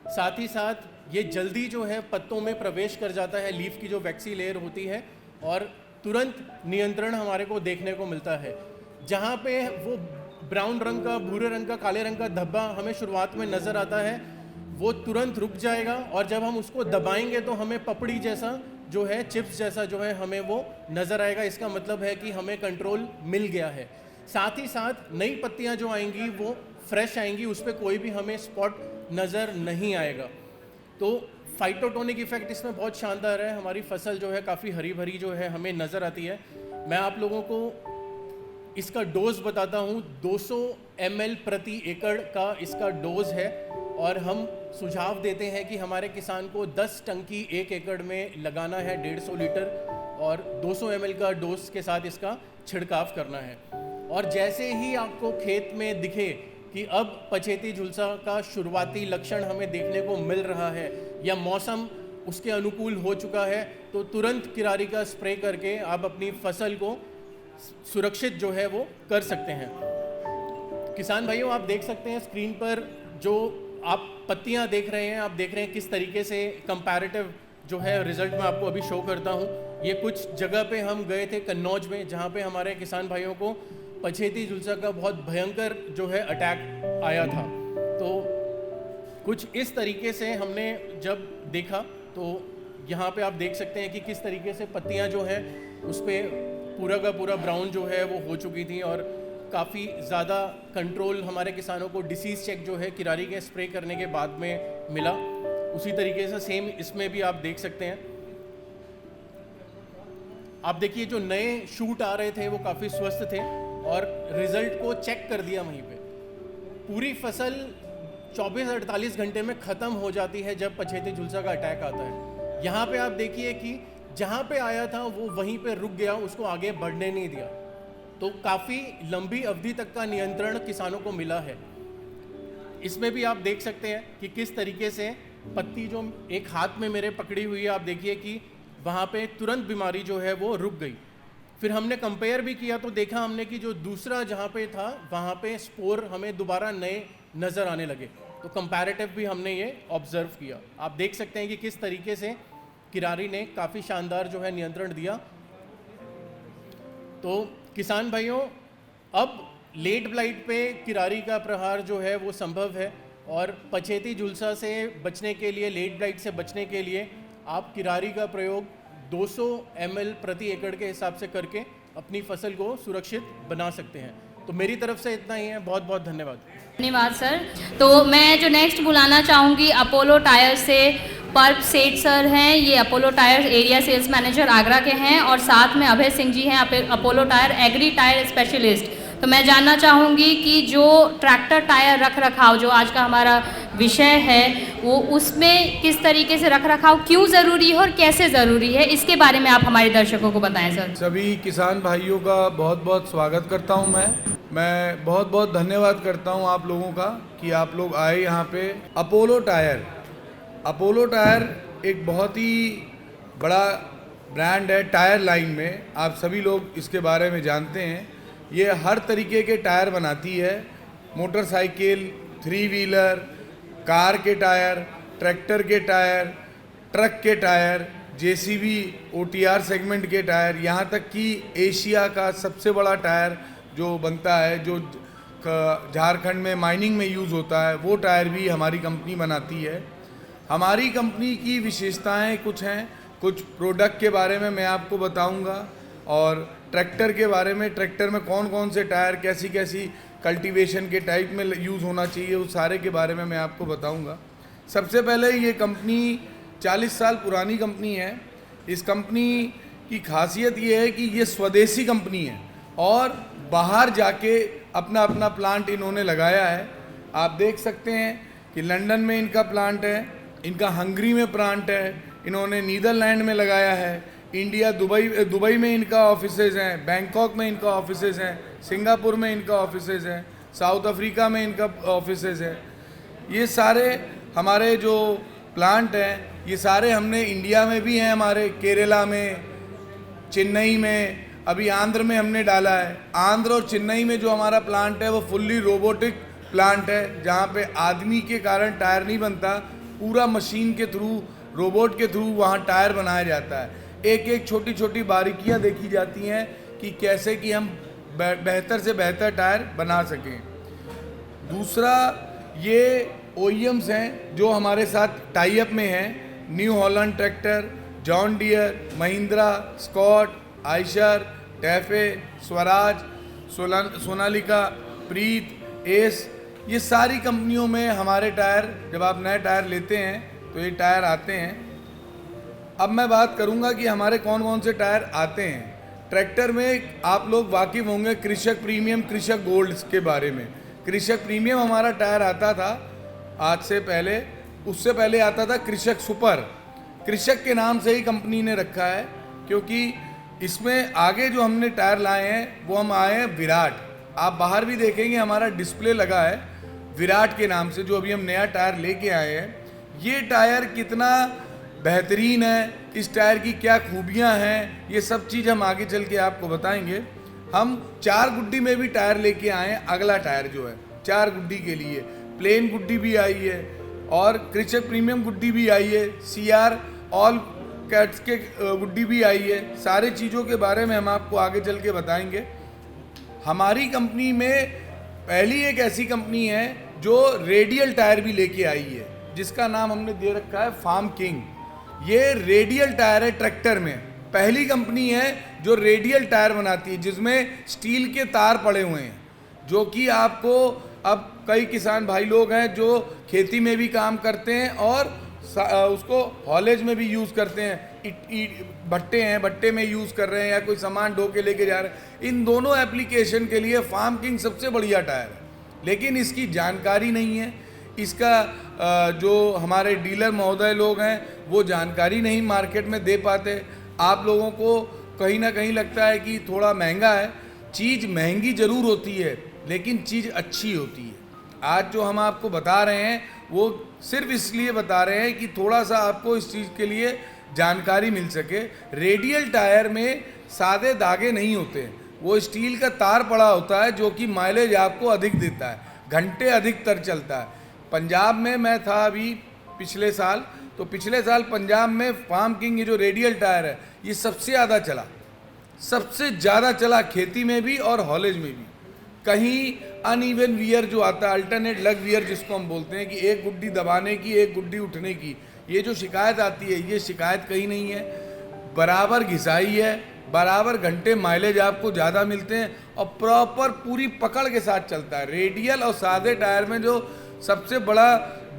साथ ही साथ ये जल्दी जो है पत्तों में प्रवेश कर जाता है, लीफ की जो वैक्सी लेयर होती है, और तुरंत नियंत्रण हमारे को देखने को मिलता है। जहाँ पे वो ब्राउन रंग का, भूरे रंग का, काले रंग का धब्बा हमें शुरुआत में नज़र आता है, वो तुरंत रुक जाएगा और जब हम उसको दबाएंगे तो हमें पपड़ी जैसा जो है, चिप्स जैसा जो है हमें वो नज़र आएगा। इसका मतलब है कि हमें कंट्रोल मिल गया है। साथ ही साथ नई पत्तियाँ जो आएंगी वो फ्रेश आएंगी, उस पर कोई भी हमें स्पॉट नज़र नहीं आएगा। तो फाइटोटोनिक इफेक्ट इसमें बहुत शानदार है। हमारी फसल जो है काफ़ी हरी भरी जो है हमें नज़र आती है। मैं आप लोगों को इसका डोज बताता हूँ। 200 ml प्रति एकड़ का इसका डोज है और हम सुझाव देते हैं कि हमारे किसान को 10 टंकी 1 एकड़ में लगाना है, 150 लीटर, और 200 ml का डोज के साथ इसका छिड़काव करना है। और जैसे ही आपको खेत में दिखे कि अब पछेती झुलसा का शुरुआती लक्षण हमें देखने को मिल रहा है या मौसम उसके अनुकूल हो चुका है, तो तुरंत किरारी का स्प्रे करके आप अपनी फसल को सुरक्षित जो है वो कर सकते हैं। किसान भाइयों, आप देख सकते हैं स्क्रीन पर जो आप पत्तियां देख रहे हैं, आप देख रहे हैं किस तरीके से कंपैरेटिव जो है रिजल्ट मैं आपको अभी शो करता हूँ। ये कुछ जगह पे हम गए थे कन्नौज में, जहाँ पे हमारे किसान भाइयों को पछेती झुलसा का बहुत भयंकर जो है अटैक आया था। तो कुछ इस तरीके से हमने जब देखा तो यहाँ पे आप देख सकते हैं कि किस तरीके से पत्तियाँ जो हैं उस पर पूरा का पूरा ब्राउन जो है वो हो चुकी थी और काफ़ी ज़्यादा कंट्रोल हमारे किसानों को डिसीज़ चेक जो है किरारी के स्प्रे करने के बाद में मिला। उसी तरीके से सेम इसमें भी आप देख सकते हैं। आप देखिए जो नए शूट आ रहे थे वो काफ़ी स्वस्थ थे और रिजल्ट को चेक कर दिया वहीं पे। पूरी फसल 24-48 घंटे में ख़त्म हो जाती है जब पछेती झुलसा का अटैक आता है। यहाँ पे आप देखिए कि जहाँ पे आया था वो वहीं पे रुक गया, उसको आगे बढ़ने नहीं दिया। तो काफ़ी लंबी अवधि तक का नियंत्रण किसानों को मिला है। इसमें भी आप देख सकते हैं कि किस तरीके से पत्ती जो एक हाथ में मेरे पकड़ी हुई है, आप देखिए कि वहाँ पे तुरंत बीमारी जो है वो रुक गई। फिर हमने कंपेयर भी किया तो देखा हमने कि जो दूसरा जहाँ पे था वहाँ पे स्पोर हमें दोबारा नए नज़र आने लगे। तो कंपैरेटिव भी हमने ये ऑब्जर्व किया। आप देख सकते हैं कि किस तरीके से किरारी ने काफ़ी शानदार जो है नियंत्रण दिया। तो किसान भाइयों, अब लेट ब्लाइट पे किरारी का प्रहार जो है वो संभव है और पछेती झुलसा से बचने के लिए, लेट ब्लाइट से बचने के लिए आप किरारी का प्रयोग 200 ml प्रति एकड़ के हिसाब से करके अपनी फसल को सुरक्षित बना सकते हैं। तो मेरी तरफ से इतना ही है। बहुत बहुत धन्यवाद। धन्यवाद सर। तो मैं जो नेक्स्ट बुलाना चाहूँगी अपोलो टायर से परब सेठ सर हैं। ये Apollo tyre area sales manager Agra के हैं और साथ में अभय सिंह जी हैं, Apollo tyre agri tyre specialist. तो मैं जानना चाहूँगी कि जो ट्रैक्टर टायर रख रखाव जो आज का हमारा विषय है वो उसमें किस तरीके से रख रखाव क्यों ज़रूरी है और कैसे ज़रूरी है, इसके बारे में आप हमारे दर्शकों को बताएं सर। सभी किसान भाइयों का बहुत बहुत स्वागत करता हूं। मैं बहुत बहुत धन्यवाद करता हूं आप लोगों का कि आप लोग आए यहाँ पे। अपोलो टायर एक बहुत ही बड़ा ब्रांड है टायर लाइन में, आप सभी लोग इसके बारे में जानते हैं। ये हर तरीके के टायर बनाती है, मोटरसाइकिल, 3 व्हीलर, कार के टायर, ट्रैक्टर के टायर, ट्रक के टायर, जेसीबी, OTR सेगमेंट के टायर, यहाँ तक कि एशिया का सबसे बड़ा टायर जो बनता है, जो झारखंड में माइनिंग में यूज़ होता है, वो टायर भी हमारी कंपनी बनाती है। हमारी कंपनी की विशेषताएं कुछ हैं, कुछ प्रोडक्ट के बारे में मैं आपको बताऊंगा और ट्रैक्टर के बारे में, ट्रैक्टर में कौन कौन से टायर कैसी कैसी कल्टीवेशन के टाइप में यूज़ होना चाहिए, उस सारे के बारे में मैं आपको बताऊंगा। सबसे पहले ये कंपनी 40 साल पुरानी कंपनी है। इस कंपनी की खासियत ये है कि ये स्वदेशी कंपनी है और बाहर जाके अपना अपना प्लांट इन्होंने लगाया है। आप देख सकते हैं कि लंदन में इनका प्लांट है, इनका हंगरी में प्लांट है, इन्होंने नीदरलैंड में लगाया है, इंडिया दुबई में इनका ऑफिसेज हैं, बैंकॉक में इनका ऑफिसेज हैं, सिंगापुर में इनका ऑफिसेज हैं, साउथ अफ्रीका में इनका ऑफिसेज है। ये सारे हमारे जो प्लांट हैं ये सारे हमने इंडिया में भी हैं, हमारे केरला में, चेन्नई में, अभी आंध्र में हमने डाला है। आंध्र और चेन्नई में जो हमारा प्लांट है वो फुल्ली रोबोटिक प्लांट है, जहाँ पे आदमी के कारण टायर नहीं बनता, पूरा मशीन के थ्रू, रोबोट के थ्रू वहाँ टायर बनाया जाता है। एक एक छोटी छोटी बारीकियाँ देखी जाती हैं कि कैसे कि हम बेहतर से बेहतर टायर बना सकें। दूसरा, ये OEMs हैं जो हमारे साथ टाई अप में हैं, New Holland tractor, John Deere, Mahindra, Escorts, Eicher, TAFE, Swaraj, Sonalika, Preet, एस, ये सारी कंपनियों में हमारे टायर, जब आप नए टायर लेते हैं तो ये टायर आते हैं। अब मैं बात करूंगा कि हमारे कौन कौन से टायर आते हैं। ट्रैक्टर में आप लोग वाकिफ़ होंगे कृषक प्रीमियम, कृषक गोल्ड के बारे में। कृषक प्रीमियम हमारा टायर आता था आज से पहले, उससे पहले आता था कृषक सुपर। कृषक के नाम से ही कंपनी ने रखा है क्योंकि इसमें आगे जो हमने टायर लाए हैं वो हम आए हैं विराट। आप बाहर भी देखेंगे हमारा डिस्प्ले लगा है विराट के नाम से, जो अभी हम नया टायर लेके आए हैं। ये टायर कितना बेहतरीन है, इस टायर की क्या खूबियां हैं, ये सब चीज़ हम आगे चल के आपको बताएंगे। हम 4 गुड्डी में भी टायर लेके आए हैं। अगला टायर जो है 4 गुड्डी के लिए, प्लेन गुड्डी भी आई है और कृषक प्रीमियम गुड्डी भी आई है, CR ऑल कैट्स के गुड्डी भी आई है। सारे चीज़ों के बारे में हम आपको आगे चल के बताएंगे। हमारी कंपनी में पहली एक ऐसी कंपनी है जो रेडियल टायर भी लेके आई है, जिसका नाम हमने दे रखा है फार्म किंग। ये रेडियल टायर है, ट्रैक्टर में पहली कंपनी है जो रेडियल टायर बनाती है, जिसमें स्टील के तार पड़े हुए हैं, जो कि आपको, अब कई किसान भाई लोग हैं जो खेती में भी काम करते हैं और उसको हॉलेज में भी यूज़ करते हैं। भट्टे हैं, भट्टे में यूज़ कर रहे हैं या कोई सामान ढो के लेके जा रहे हैं। इन दोनों एप्लीकेशन के लिए फार्म किंग सबसे बढ़िया टायर है, लेकिन इसकी जानकारी नहीं है। इसका जो हमारे डीलर महोदय लोग हैं वो जानकारी नहीं मार्केट में दे पाते। आप लोगों को कहीं ना कहीं लगता है कि थोड़ा महंगा है। चीज़ महंगी ज़रूर होती है लेकिन चीज़ अच्छी होती है। आज जो हम आपको बता रहे हैं वो सिर्फ इसलिए बता रहे हैं कि थोड़ा सा आपको इस चीज़ के लिए जानकारी मिल सके। रेडियल टायर में सादे धागे नहीं होते, वो स्टील का तार पड़ा होता है जो कि माइलेज आपको अधिक देता है, घंटे अधिकतर चलता है। पंजाब में मैं था अभी पिछले साल, तो पिछले साल पंजाब में फार्म किंग ये जो रेडियल टायर है ये सबसे ज़्यादा चला, सबसे ज़्यादा चला, खेती में भी और हॉलेज में भी। कहीं अनइवन वियर जो आता है, अल्टरनेट लग वियर जिसको हम बोलते हैं, कि एक गुड्डी दबाने की एक गुड्डी उठने की, ये जो शिकायत आती है ये शिकायत कहीं नहीं है। बराबर घिसाई है, बराबर घंटे माइलेज आपको ज़्यादा मिलते हैं और प्रॉपर पूरी पकड़ के साथ चलता है। रेडियल और सादे टायर में जो सबसे बड़ा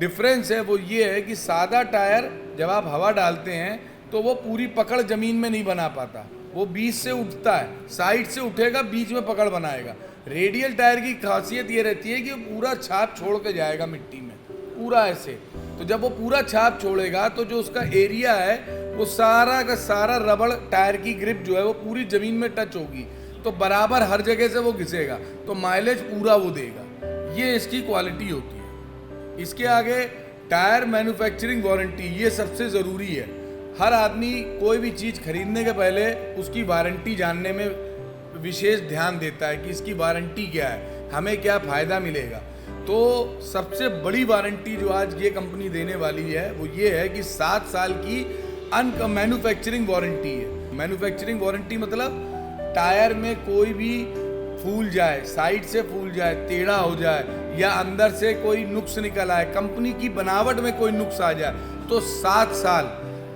डिफरेंस है वो ये है कि सादा टायर जब आप हवा डालते हैं तो वो पूरी पकड़ ज़मीन में नहीं बना पाता, वो बीच से उठता है, साइड से उठेगा बीच में पकड़ बनाएगा। रेडियल टायर की खासियत ये रहती है कि वो पूरा छाप छोड़ के जाएगा मिट्टी में, पूरा ऐसे। तो जब वो पूरा छाप छोड़ेगा तो जो उसका एरिया है वो सारा का सारा रबड़ टायर की ग्रिप जो है वो पूरी ज़मीन में टच होगी, तो बराबर हर जगह से वो घिसेगा, तो माइलेज पूरा वो देगा। ये इसकी क्वालिटी होती है। इसके आगे टायर मैन्युफैक्चरिंग वारंटी, ये सबसे ज़रूरी है। हर आदमी कोई भी चीज़ खरीदने के पहले उसकी वारंटी जानने में विशेष ध्यान देता है कि इसकी वारंटी क्या है, हमें क्या फ़ायदा मिलेगा। तो सबसे बड़ी वारंटी जो आज ये कंपनी देने वाली है वो ये है कि 7 साल की मैन्युफैक्चरिंग वारंटी है। मैन्युफैक्चरिंग वारंटी मतलब टायर में कोई भी फूल जाए, साइड से फूल जाए, टेढ़ा हो जाए या अंदर से कोई नुक्स निकल आए, कंपनी की बनावट में कोई नुक्स आ जाए, तो 7 साल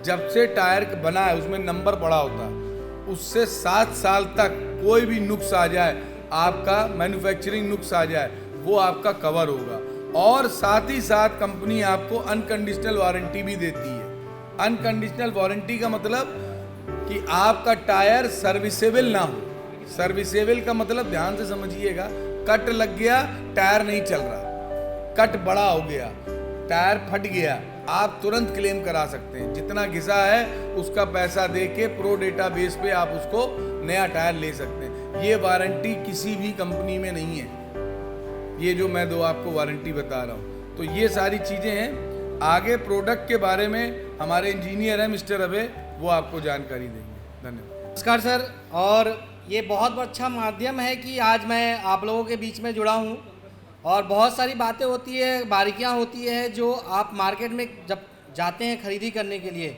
जब से टायर बना है उसमें नंबर पड़ा होता है, उससे 7 साल तक कोई भी नुक्स आ जाए, आपका मैन्युफैक्चरिंग नुक्स आ जाए, वो आपका कवर होगा। और साथ ही साथ कंपनी आपको अनकंडीशनल वारंटी भी देती है। अनकंडीशनल वारंटी का मतलब कि आपका टायर सर्विसेबल ना हो। सर्विसेबल का मतलब ध्यान से समझिएगा, कट लग गया, टायर नहीं चल रहा, कट बड़ा हो गया, टायर फट गया, आप तुरंत क्लेम करा सकते हैं। जितना घिसा है उसका पैसा दे के प्रो डेटा बेस पे आप उसको नया टायर ले सकते हैं। ये वारंटी किसी भी कंपनी में नहीं है, ये जो मैं दो आपको वारंटी बता रहा हूँ। तो ये सारी चीज़ें हैं। आगे प्रोडक्ट के बारे में हमारे इंजीनियर हैं मिस्टर अभय, वो आपको जानकारी देंगे। धन्यवाद। नमस्कार सर, और ये बहुत अच्छा माध्यम है कि आज मैं आप लोगों के बीच में जुड़ा हूँ, और बहुत सारी बातें होती है, बारीकियाँ होती है जो आप मार्केट में जब जाते हैं खरीदी करने के लिए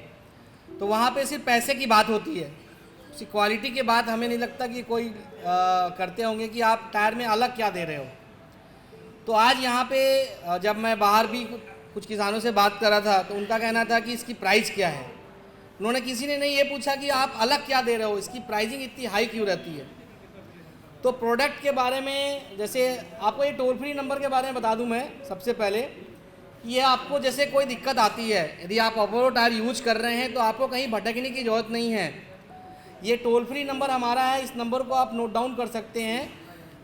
तो वहाँ पे सिर्फ पैसे की बात होती है, उसकी क्वालिटी की बात हमें नहीं लगता कि कोई करते होंगे कि आप टायर में अलग क्या दे रहे हो। तो आज यहाँ पे जब मैं बाहर भी कुछ किसानों से बात कर रहा था तो उनका कहना था कि इसकी प्राइस क्या है। उन्होंने, किसी ने नहीं ये पूछा कि आप अलग क्या दे रहे हो, इसकी प्राइसिंग इतनी हाई क्यों रहती है। तो प्रोडक्ट के बारे में, जैसे आपको ये टोल फ्री नंबर के बारे में बता दूं मैं सबसे पहले, ये आपको जैसे कोई दिक्कत आती है, यदि आप अपोलो टायर यूज कर रहे हैं तो आपको कहीं भटकने की ज़रूरत नहीं है। ये टोल फ्री नंबर हमारा है, इस नंबर को आप नोट डाउन कर सकते हैं।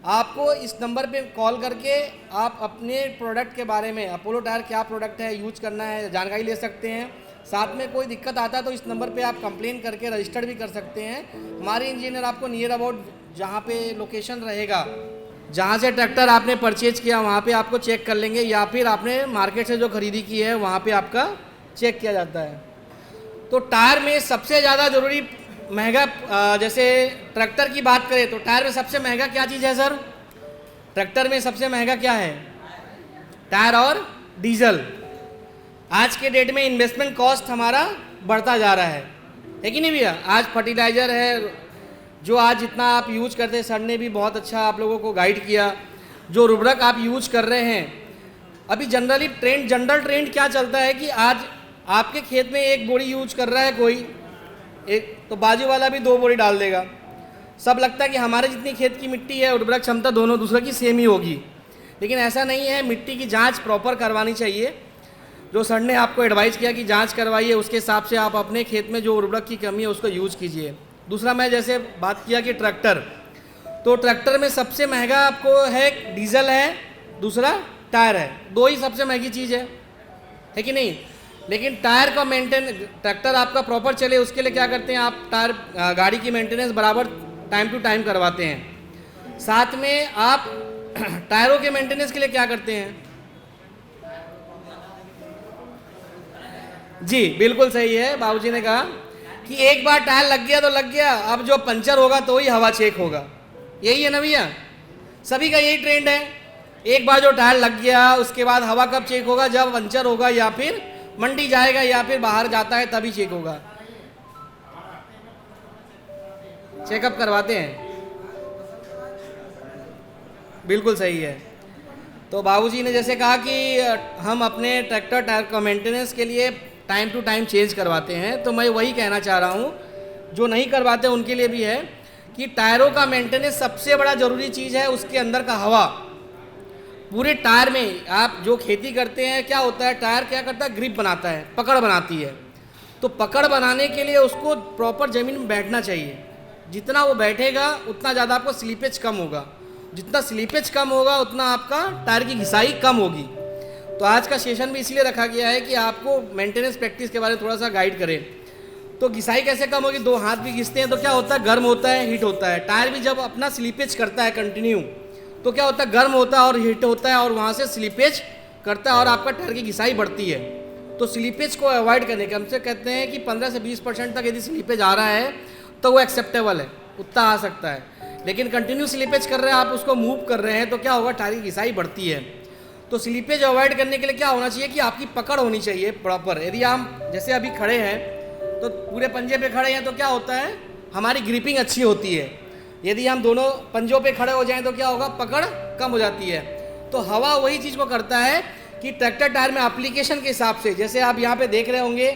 आपको इस नंबर पे कॉल करके आप अपने प्रोडक्ट के बारे में, अपोलो टायर क्या प्रोडक्ट है, यूज करना है, जानकारी ले सकते हैं। साथ में कोई दिक्कत आता है तो इस नंबर पे आप कंप्लेन करके रजिस्टर्ड भी कर सकते हैं। हमारे इंजीनियर आपको नियर अबाउट जहाँ पे लोकेशन रहेगा, जहाँ से ट्रैक्टर आपने परचेज किया वहाँ पे आपको चेक कर लेंगे, या फिर आपने मार्केट से जो खरीदी की है वहाँ पे आपका चेक किया जाता है। तो टायर में सबसे ज़्यादा ज़रूरी महंगा, जैसे ट्रैक्टर की बात करें तो टायर में सबसे महंगा क्या चीज़ है सर? ट्रैक्टर में सबसे महंगा क्या है? टायर और डीजल। आज के डेट में इन्वेस्टमेंट कॉस्ट हमारा बढ़ता जा रहा है कि नहीं भैया? आज फर्टिलाइज़र है जो आज जितना आप यूज करते हैं, सर ने भी बहुत अच्छा आप लोगों को गाइड किया। जो उर्वरक आप यूज कर रहे हैं, अभी जनरल ट्रेंड क्या चलता है कि आज आपके खेत में एक बोरी यूज कर रहा है कोई, एक तो बाजू वाला भी 2 बोरी डाल देगा। सब लगता है कि हमारे जितनी खेत की मिट्टी है, उर्वरक क्षमता दोनों दूसरे की सेम ही होगी, लेकिन ऐसा नहीं है। मिट्टी की जांच प्रॉपर करवानी चाहिए। जो सर ने आपको एडवाइस किया कि जांच करवाइए, उसके हिसाब से आप अपने खेत में जो उर्वरक की कमी है उसको यूज कीजिए। दूसरा, मैं जैसे बात किया कि ट्रैक्टर, तो ट्रैक्टर में सबसे महंगा आपको है डीजल है, दूसरा टायर है। 2 ही सबसे महंगी चीज़ है कि नहीं? लेकिन टायर का ट्रैक्टर आपका प्रॉपर चले उसके लिए क्या करते हैं आप? टायर गाड़ी की मेंटेनेंस बराबर टाइम टू टाइम करवाते हैं। साथ में आप टायरों के मेंटेनेंस के लिए क्या करते हैं? जी बिल्कुल सही है, बाबूजी ने कहा कि एक बार टायर लग गया तो लग गया, अब जो पंचर होगा तो ही हवा चेक होगा। यही है ना भैया, सभी का यही ट्रेंड है। एक बार जो टायर लग गया उसके बाद हवा कब चेक होगा? जब पंचर होगा या फिर मंडी जाएगा या फिर बाहर जाता है तभी चेक होगा। चेकअप करवाते हैं, बिल्कुल सही है। तो बाबूजी ने जैसे कहा कि हम अपने ट्रैक्टर टायर का मेंटेनेंस के लिए टाइम टू टाइम चेंज करवाते हैं, तो मैं वही कहना चाह रहा हूँ, जो नहीं करवाते उनके लिए भी है कि टायरों का मेंटेनेंस सबसे बड़ा ज़रूरी चीज़ है। उसके अंदर का हवा, पूरे टायर में आप जो खेती करते हैं क्या होता है, टायर क्या करता है? ग्रिप बनाता है, पकड़ बनाती है। तो पकड़ बनाने के लिए उसको प्रॉपर ज़मीन में बैठना चाहिए। जितना वो बैठेगा उतना ज़्यादा आपको स्लीपेज कम होगा। जितना स्लीपेज कम होगा उतना आपका टायर की घिसाई कम होगी। तो आज का सेशन भी इसलिए रखा गया है कि आपको मेंटेनेंस प्रैक्टिस के बारे में थोड़ा सा गाइड करें। तो घिसाई कैसे कम होगी, 2 हाथ भी घिसते हैं तो क्या होता है, गर्म होता है, हीट होता है। टायर भी जब अपना स्लीपेज करता है कंटिन्यू तो क्या होता है, गर्म होता है और हीट होता है और वहाँ से स्लीपेज करता है और आपका टायर की घिसाई बढ़ती है। तो स्लीपेज को अवॉइड करने के हमसे कहते हैं कि 15 से 20% तक यदि स्लीपेज आ रहा है तो वो एक्सेप्टेबल है, उतना आ सकता है। लेकिन कंटिन्यू स्लीपेज कर रहे हैं आप, उसको मूव कर रहे हैं तो क्या होगा, टायर की घिसाई बढ़ती है। तो स्लीपेज अवॉइड करने के लिए क्या होना चाहिए कि आपकी पकड़ होनी चाहिए प्रॉपर। यदि हम जैसे अभी खड़े हैं तो पूरे पंजे पे खड़े हैं तो क्या होता है, हमारी ग्रिपिंग अच्छी होती है। यदि हम दोनों पंजों पे खड़े हो जाएं तो क्या होगा, पकड़ कम हो जाती है। तो हवा वही चीज़ को करता है कि ट्रैक्टर टायर में एप्लीकेशन के हिसाब से, जैसे आप यहाँ पे देख रहे होंगे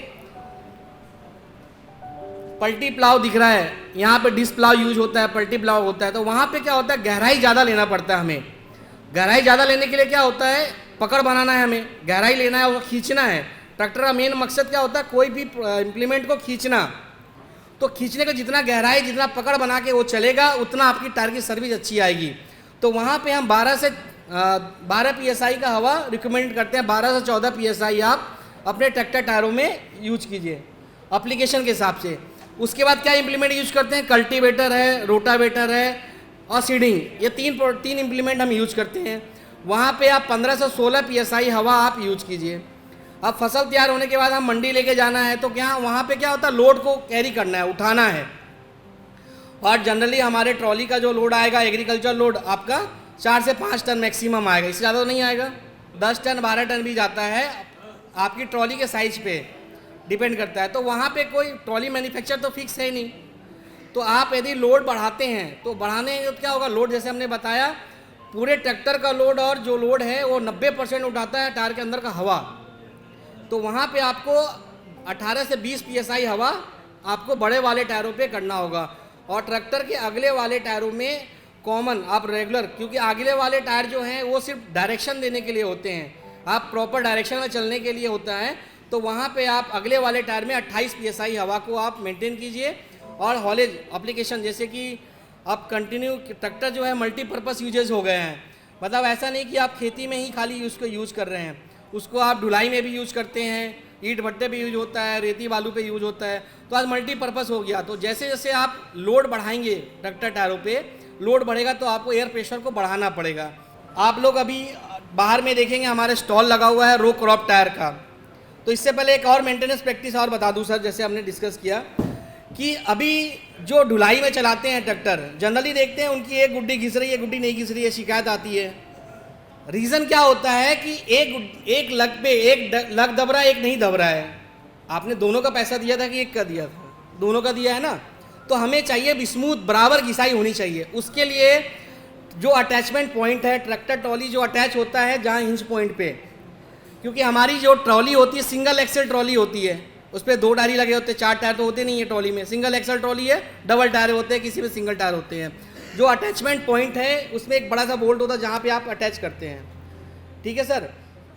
पलटी प्लाव दिख रहा है, यहाँ पे डिस्क प्लाव यूज होता है, पलटी प्लाव होता है। तो वहाँ पे क्या होता है, गहराई ज़्यादा लेना पड़ता है हमें। गहराई ज़्यादा लेने के लिए क्या होता है, पकड़ बनाना है हमें, गहराई लेना है और खींचना है। ट्रैक्टर का मेन मकसद क्या होता है, कोई भी इम्प्लीमेंट को खींचना। तो खींचने का जितना गहराई, जितना पकड़ बना के वो चलेगा उतना आपकी टायर की सर्विस अच्छी आएगी। तो वहाँ पे हम 12 से 12 PSI का हवा रिकमेंड करते हैं। 12 से 14 PSI आप अपने ट्रैक्टर टायरों में यूज कीजिए एप्लीकेशन के हिसाब से। उसके बाद क्या इम्प्लीमेंट यूज करते हैं, कल्टीवेटर है, रोटावेटर है और सीडिंग, ये तीन इम्प्लीमेंट हम यूज करते हैं। वहाँ पे आप 15 से 16 PSI हवा आप यूज कीजिए। अब फसल तैयार होने के बाद हम मंडी लेके जाना है तो क्या वहाँ पे क्या होता है, लोड को कैरी करना है, उठाना है। और जनरली हमारे ट्रॉली का जो लोड आएगा, एग्रीकल्चर लोड आपका 4 से 5 टन मैक्सिमम आएगा, इससे ज़्यादा तो नहीं आएगा। 10 टन 12 टन भी जाता है, आपकी ट्रॉली के साइज पे डिपेंड करता है। तो वहाँ पे कोई ट्रॉली मैन्युफैक्चर तो फिक्स है नहीं। तो आप यदि लोड बढ़ाते हैं तो बढ़ाने तो क्या होगा, लोड जैसे हमने बताया पूरे ट्रैक्टर का लोड और जो लोड है वो 90% उठाता है टायर के अंदर का हवा। तो वहाँ पे आपको 18 से 20 PSI हवा आपको बड़े वाले टायरों पे करना होगा। और ट्रैक्टर के अगले वाले टायरों में कॉमन आप रेगुलर, क्योंकि अगले वाले टायर जो हैं वो सिर्फ डायरेक्शन देने के लिए होते हैं, आप प्रॉपर डायरेक्शन में चलने के लिए होता है। तो वहाँ पे आप अगले वाले टायर में 28 PSI हवा को आप मेंटेन कीजिए। और हॉलेज एप्लीकेशन, जैसे कि अब कंटिन्यू ट्रैक्टर जो है मल्टीपर्पज़ यूजेज हो गए हैं, मतलब ऐसा नहीं कि आप खेती में ही खाली उसको यूज़ कर रहे हैं, उसको आप ढुलाई में भी यूज़ करते हैं, ईंट भट्टे पे यूज होता है, रेती बालू पे यूज होता है। तो आज मल्टीपर्पज़ हो गया। तो जैसे जैसे आप लोड बढ़ाएंगे ट्रैक्टर टायरों पे, लोड बढ़ेगा तो आपको एयर प्रेशर को बढ़ाना पड़ेगा। आप लोग अभी बाहर में देखेंगे हमारे स्टॉल लगा हुआ है रो क्रॉप टायर का। तो इससे पहले एक और मेंटेनेंस प्रैक्टिस और बता दूं सर, जैसे हमने डिस्कस किया कि अभी जो ढुलाई में चलाते हैं ट्रैक्टर, जनरली देखते हैं उनकी एक गुड्डी घिस रही है, गुड्डी नहीं घिस रही है, शिकायत आती है। रीज़न क्या होता है कि एक लग पे एक लग दब रहा है, एक नहीं दब रहा है। आपने दोनों का पैसा दिया था कि एक का दिया था, दोनों का दिया है ना। तो हमें चाहिए स्मूथ बराबर घिसाई होनी चाहिए। उसके लिए जो अटैचमेंट पॉइंट है, ट्रैक्टर ट्रॉली जो अटैच होता है जहाँ हिंज पॉइंट पे, क्योंकि हमारी जो ट्रॉली होती है सिंगल एक्सल ट्रॉली होती है, उस पर 2 टायर लगे होते हैं, 4 टायर तो होते नहीं है ट्रॉली में। सिंगल एक्सल ट्रॉली है, डबल टायर होते हैं, किसी में सिंगल टायर होते हैं। जो अटैचमेंट पॉइंट है उसमें एक बड़ा सा बोल्ट होता है जहाँ पे आप अटैच करते हैं, ठीक है सर।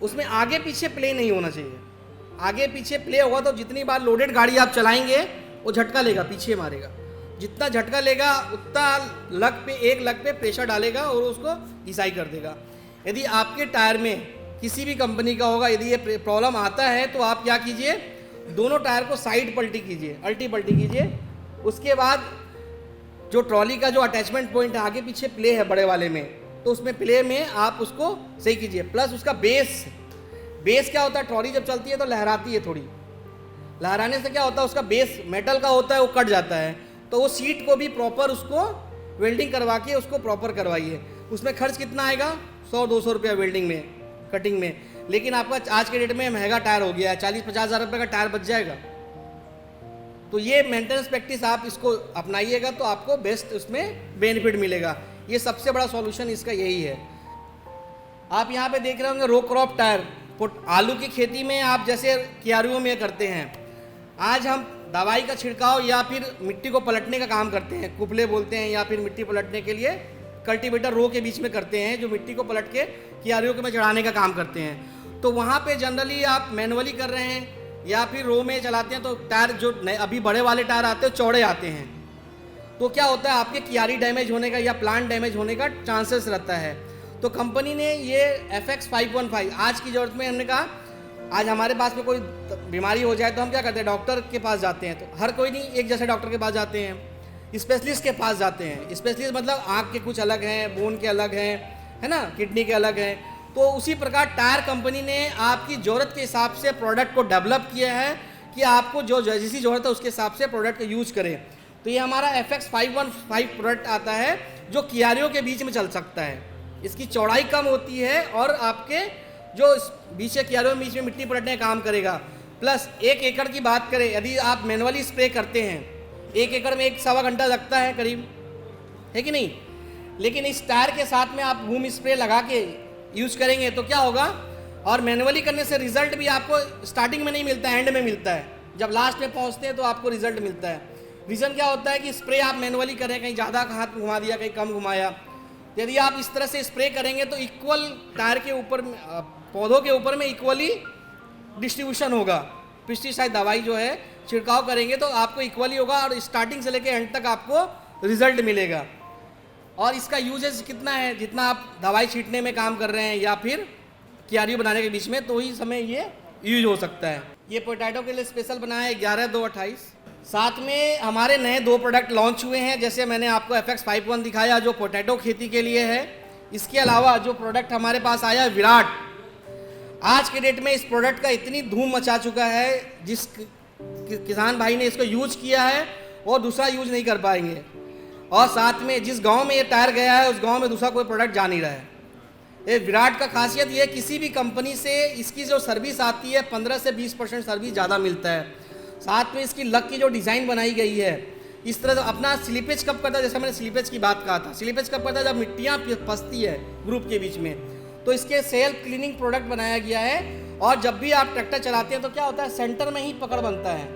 उसमें आगे पीछे प्ले नहीं होना चाहिए। आगे पीछे प्ले होगा तो जितनी बार लोडेड गाड़ी आप चलाएंगे वो झटका लेगा, पीछे मारेगा। जितना झटका लेगा उतना एक लग पे प्रेशर डालेगा और उसको घिसाई कर देगा। यदि आपके टायर में किसी भी कंपनी का होगा, यदि ये प्रॉब्लम आता है तो आप क्या कीजिए, दोनों टायर को साइड पलटी कीजिए, अल्टी पलटी कीजिए। उसके बाद जो ट्रॉली का जो अटैचमेंट पॉइंट है, आगे पीछे प्ले है बड़े वाले में, तो उसमें प्ले में आप उसको सही कीजिए। प्लस उसका बेस क्या होता है, ट्रॉली जब चलती है तो लहराती है, थोड़ी लहराने से क्या होता है, उसका बेस मेटल का होता है वो कट जाता है। तो वो सीट को भी प्रॉपर उसको वेल्डिंग करवा के उसको प्रॉपर करवाइए। उसमें खर्च कितना आएगा, 100-200 रुपया वेल्डिंग में, कटिंग में। लेकिन आपका आज के डेट में महंगा टायर हो गया है, 40-50 हज़ार रुपये का टायर बच जाएगा। तो ये मेंटेनेंस प्रैक्टिस आप इसको अपनाइएगा तो आपको बेस्ट उसमें बेनिफिट मिलेगा। ये सबसे बड़ा सॉल्यूशन इसका यही है। आप यहाँ पे देख रहे होंगे रो क्रॉप टायर, आलू की खेती में आप जैसे क्यारियों में करते हैं। आज हम दवाई का छिड़काव या फिर मिट्टी को पलटने का काम करते हैं, कुपले बोलते हैं, या फिर मिट्टी पलटने के लिए कल्टीवेटर रो के बीच में करते हैं, जो मिट्टी को पलट के क्यारियों में चढ़ाने का काम करते हैं। तो वहाँ पे जनरली आप मैनुअली कर रहे हैं या फिर रो में चलाते हैं तो टायर जो अभी बड़े वाले टायर आते हैं चौड़े आते हैं। तो क्या होता है आपके क्यारी डैमेज होने का या प्लांट डैमेज होने का चांसेस रहता है। तो कंपनी ने ये FX 515 आज की ज़रूरत में हमने कहा आज हमारे पास में कोई बीमारी हो जाए तो हम क्या करते हैं, डॉक्टर के पास जाते हैं। तो हर कोई नहीं एक जैसे डॉक्टर के पास जाते हैं, स्पेशलिस्ट के पास जाते हैं। स्पेशलिस्ट मतलब आँख के कुछ अलग हैं, बोन के अलग हैं, है ना, किडनी के अलग हैं। तो उसी प्रकार टायर कंपनी ने आपकी ज़रूरत के हिसाब से प्रोडक्ट को डेवलप किया है कि आपको जो जैसी ज़रूरत है उसके हिसाब से प्रोडक्ट को यूज करें। तो ये हमारा FX 515 प्रोडक्ट आता है जो कियारियों के बीच में चल सकता है। इसकी चौड़ाई कम होती है और आपके जो बीच के कियारियों में बीच में मिट्टी पलटने का काम करेगा। प्लस 1 एकड़ की बात करें, यदि आप मैनुअली स्प्रे करते हैं 1 एकड़ में 1-1.25 घंटा लगता है करीब, है कि नहीं। लेकिन इस टायर के साथ में आप बूम स्प्रे लगा के यूज करेंगे तो क्या होगा, और मैनुअली करने से रिजल्ट भी आपको स्टार्टिंग में नहीं मिलता है, एंड में मिलता है। जब लास्ट में पहुंचते हैं तो आपको रिजल्ट मिलता है। रीज़न क्या होता है कि स्प्रे आप मैनुअली करें, कहीं ज़्यादा हाथ घुमा दिया, कहीं कम घुमाया। यदि आप इस तरह से स्प्रे करेंगे तो इक्वल टायर के ऊपर, पौधों के ऊपर में इक्वली डिस्ट्रीब्यूशन होगा। पेस्टिसाइड दवाई जो है छिड़काव करेंगे तो आपको इक्वली होगा और स्टार्टिंग से लेकर एंड तक आपको रिजल्ट मिलेगा। और इसका यूजेज कितना है, जितना आप दवाई छींटने में काम कर रहे हैं या फिर क्यारी बनाने के बीच में, तो ही समय ये यूज हो सकता है। ये पोटैटो के लिए स्पेशल बनाया है 11/2/28। साथ में हमारे नए 2 प्रोडक्ट लॉन्च हुए हैं, जैसे मैंने आपको FX 51 दिखाया जो पोटैटो खेती के लिए है। इसके अलावा जो प्रोडक्ट हमारे पास आया विराट, आज के डेट में इस प्रोडक्ट का इतनी धूम मचा चुका है, जिस किसान भाई ने इसको यूज किया है और दूसरा यूज नहीं कर पाएंगे। और साथ में जिस गांव में ये टायर गया है उस गांव में दूसरा कोई प्रोडक्ट जा नहीं रहा है। ये विराट का खासियत ये, किसी भी कंपनी से इसकी जो सर्विस आती है 15 से 20% सर्विस ज़्यादा मिलता है। साथ में इसकी लक की जो डिज़ाइन बनाई गई है, इस तरह अपना स्लीपेज कब करता है, जैसे मैंने स्लीपेज की बात कहा था, स्लीपेज कब करता है जब मिट्टियाँ फंसती है ग्रुप के बीच में। तो इसके सेल्फ क्लीनिंग प्रोडक्ट बनाया गया है। और जब भी आप ट्रैक्टर चलाते हैं तो क्या होता है, सेंटर में ही पकड़ बनता है,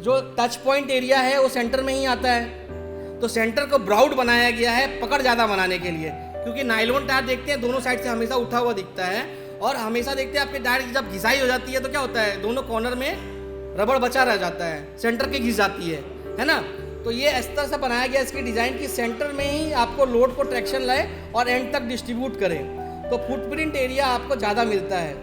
जो टच पॉइंट एरिया है वो सेंटर में ही आता है। तो सेंटर को ब्राउड बनाया गया है पकड़ ज़्यादा बनाने के लिए, क्योंकि नायलॉन टायर देखते हैं दोनों साइड से हमेशा उठा हुआ दिखता है, और हमेशा देखते हैं आपके टायर की जब घिसाई हो जाती है तो क्या होता है, दोनों कॉर्नर में रबड़ बचा रह जाता है, सेंटर की घिस जाती है ना। तो ये इस तरह से बनाया गया इसकी डिज़ाइन की सेंटर में ही आपको लोड को ट्रैक्शन लाए और एंड तक डिस्ट्रीब्यूट करे, तो फुटप्रिंट एरिया आपको ज़्यादा मिलता है।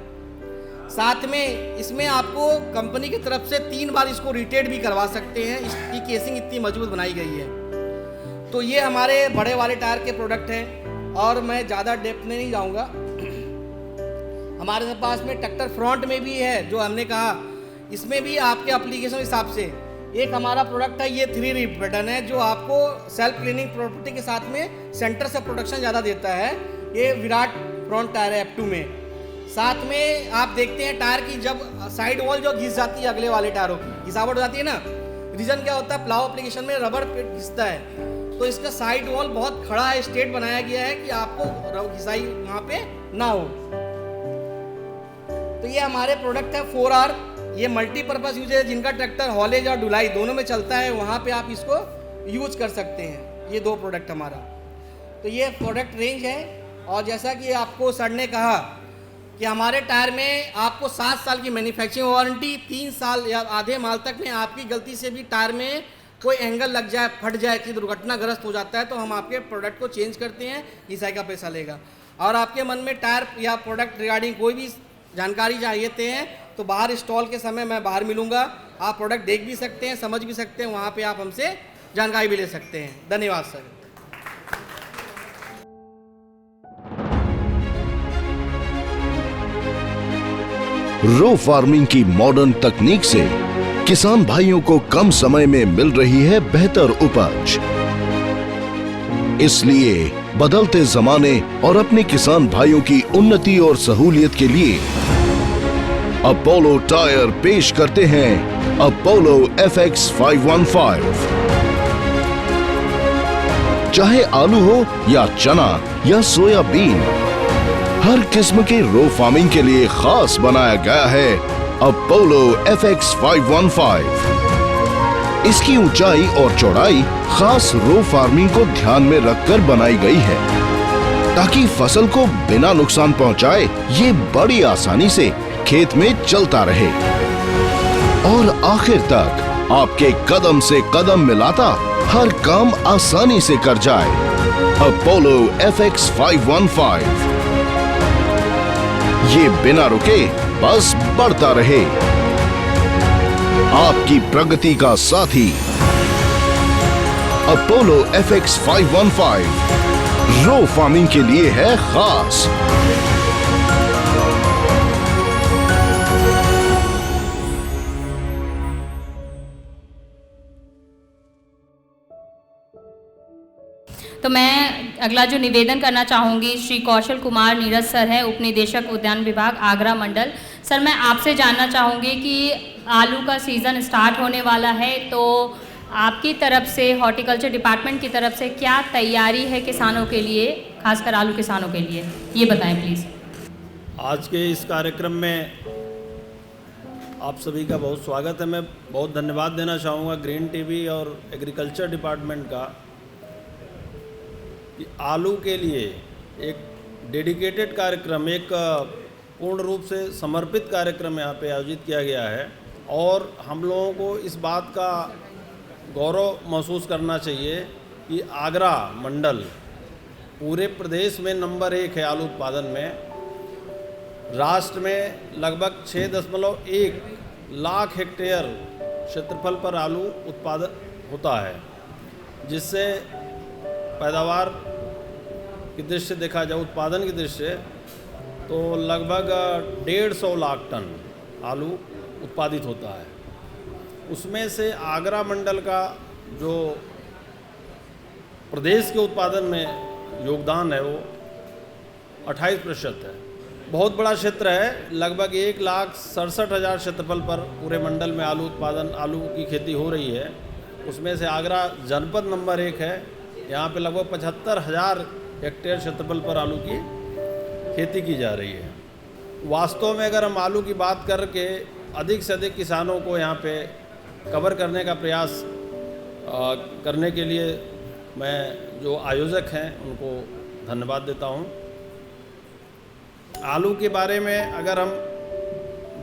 साथ में इसमें आपको कंपनी की तरफ से 3 बार इसको रिटेड भी करवा सकते हैं, इसकी केसिंग इतनी मजबूत बनाई गई है। तो ये हमारे बड़े वाले टायर के प्रोडक्ट हैं और मैं ज़्यादा डेप्थ में नहीं जाऊँगा। हमारे पास में ट्रैक्टर फ्रंट में भी है, जो हमने कहा इसमें भी आपके एप्लीकेशन हिसाब से एक हमारा प्रोडक्ट है, ये 3 रिप बटन है, जो आपको सेल्फ क्लीनिंग प्रॉपर्टी के साथ में सेंटर से प्रोडक्शन ज़्यादा देता है। ये विराट फ्रंट टायर है F2 में। साथ में आप देखते हैं टायर की जब साइड वॉल जो घिस जाती है अगले वाले टायरों की घिसावट हो जाती है ना, रीज़न क्या होता है, प्लाव एप्लीकेशन में रबड़ घिसता है, तो इसका साइड वॉल बहुत खड़ा है, स्ट्रेट बनाया गया है कि आपको घिसाई वहाँ पे ना हो। तो ये हमारे प्रोडक्ट है 4R, ये मल्टीपर्पज़ यूज है, जिनका ट्रैक्टर हॉलेज और ढुलाई दोनों में चलता है, वहाँ पे आप इसको यूज कर सकते हैं। ये 2 प्रोडक्ट हमारा, तो ये प्रोडक्ट रेंज है। और जैसा कि आपको सर ने कहा कि हमारे टायर में आपको 7 साल की मैन्युफैक्चरिंग वारंटी, 3 साल या आधे माल तक में आपकी गलती से भी टायर में कोई एंगल लग जाए, फट जाए, कि दुर्घटनाग्रस्त हो जाता है तो हम आपके प्रोडक्ट को चेंज करते हैं, घिसाई का पैसा लेगा। और आपके मन में टायर या प्रोडक्ट रिगार्डिंग कोई भी जानकारी चाहिए हैं तो बाहर स्टॉल के समय मैं बाहर मिलूंगा, आप प्रोडक्ट देख भी सकते हैं, समझ भी सकते हैं, वहाँ पे आप हमसे जानकारी भी ले सकते हैं। धन्यवाद सर। रो फार्मिंग की मॉडर्न तकनीक से किसान भाइयों को कम समय में मिल रही है बेहतर उपज। इसलिए बदलते जमाने और अपने किसान भाइयों की उन्नति और सहूलियत के लिए अपोलो टायर पेश करते हैं अपोलो FX 515। चाहे आलू हो या चना या सोयाबीन, हर किस्म के रो फार्मिंग के लिए खास बनाया गया है अपोलो FX 515। इसकी ऊंचाई और चौड़ाई खास रो फार्मिंग को ध्यान में रखकर बनाई गई है, ताकि फसल को बिना नुकसान पहुंचाए ये बड़ी आसानी से खेत में चलता रहे और आखिर तक आपके कदम से कदम मिलाता हर काम आसानी से कर जाए। अपोलो FX 515, ये बिना रुके बस बढ़ता रहे, आपकी प्रगति का साथी। अपोलो FX 515 रो फार्मिंग के लिए है खास। तो मैं अगला जो निवेदन करना चाहूँगी श्री कौशल कुमार नीरज सर है, उप निदेशक उद्यान विभाग आगरा मंडल। सर मैं आपसे जानना चाहूँगी कि आलू का सीज़न स्टार्ट होने वाला है, तो आपकी तरफ से हॉर्टिकल्चर डिपार्टमेंट की तरफ से क्या तैयारी है किसानों के लिए, खासकर आलू किसानों के लिए, ये बताएं प्लीज़। आज के इस कार्यक्रम में आप सभी का बहुत स्वागत है। मैं बहुत धन्यवाद देना चाहूँगा ग्रीन टीवी और एग्रीकल्चर डिपार्टमेंट का कि आलू के लिए एक डेडिकेटेड कार्यक्रम, एक पूर्ण रूप से समर्पित कार्यक्रम यहाँ पे आयोजित किया गया है। और हम लोगों को इस बात का गौरव महसूस करना चाहिए कि आगरा मंडल पूरे प्रदेश में नंबर 1 है आलू उत्पादन में। राष्ट्र में लगभग 6.1 लाख हेक्टेयर क्षेत्रफल पर आलू उत्पादन होता है, जिससे पैदावार की दृष्टि से देखा जाए, उत्पादन की दृष्टि से, तो लगभग 150 लाख टन आलू उत्पादित होता है। उसमें से आगरा मंडल का जो प्रदेश के उत्पादन में योगदान है वो 28% है। बहुत बड़ा क्षेत्र है, लगभग 1,67,000 क्षेत्रफल पर पूरे मंडल में आलू उत्पादन, आलू की खेती हो रही है। उसमें से आगरा जनपद नंबर 1 है। यहाँ पे लगभग 75,000 हेक्टेयर क्षेत्रफल पर आलू की खेती की जा रही है। वास्तव में अगर हम आलू की बात करके अधिक से अधिक किसानों को यहाँ पे कवर करने का प्रयास करने के लिए मैं जो आयोजक हैं उनको धन्यवाद देता हूँ। आलू के बारे में अगर हम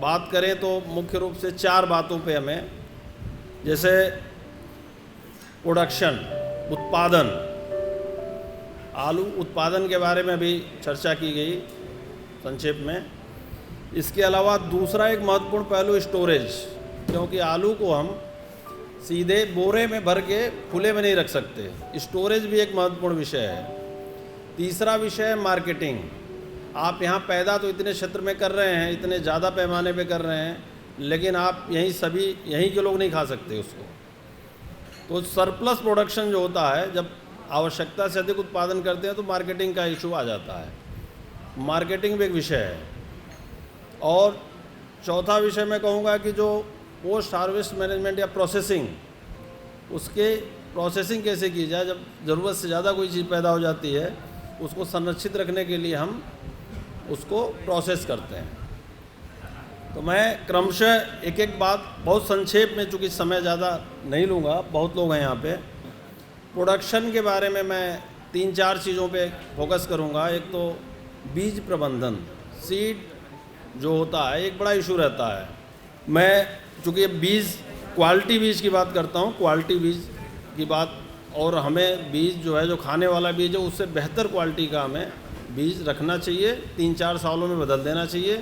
बात करें तो मुख्य रूप से 4 बातों पे हमें, जैसे प्रोडक्शन, उत्पादन, आलू उत्पादन के बारे में भी चर्चा की गई संक्षेप में। इसके अलावा दूसरा एक महत्वपूर्ण पहलू स्टोरेज, क्योंकि आलू को हम सीधे बोरे में भर के खुले में नहीं रख सकते, स्टोरेज भी एक महत्वपूर्ण विषय है। तीसरा विषय है मार्केटिंग। आप यहाँ पैदा तो इतने क्षेत्र में कर रहे हैं, इतने ज़्यादा पैमाने पे कर रहे हैं, लेकिन आप यहीं के लोग नहीं खा सकते उसको। तो सरप्लस प्रोडक्शन जो होता है, जब आवश्यकता से अधिक उत्पादन करते हैं तो मार्केटिंग का इशू आ जाता है। मार्केटिंग भी एक विषय है। और चौथा विषय मैं कहूँगा कि जो पोस्ट हार्वेस्ट मैनेजमेंट या प्रोसेसिंग, उसके प्रोसेसिंग कैसे की जाए। जब ज़रूरत से ज़्यादा कोई चीज़ पैदा हो जाती है, उसको संरक्षित रखने के लिए हम उसको प्रोसेस करते हैं। तो मैं क्रमशः एक एक बात बहुत संक्षेप में, चूँकि समय ज़्यादा नहीं लूँगा, बहुत लोग हैं यहाँ पे। प्रोडक्शन के बारे में मैं 3-4 चीज़ों पे फोकस करूँगा। एक तो बीज प्रबंधन, सीड जो होता है एक बड़ा इशू रहता है। मैं चूँकि बीज, क्वालिटी बीज की बात करता हूँ, क्वालिटी बीज की बात, और हमें बीज जो है, जो खाने वाला बीज है, उससे बेहतर क्वालिटी का हमें बीज रखना चाहिए। 3-4 सालों में बदल देना चाहिए,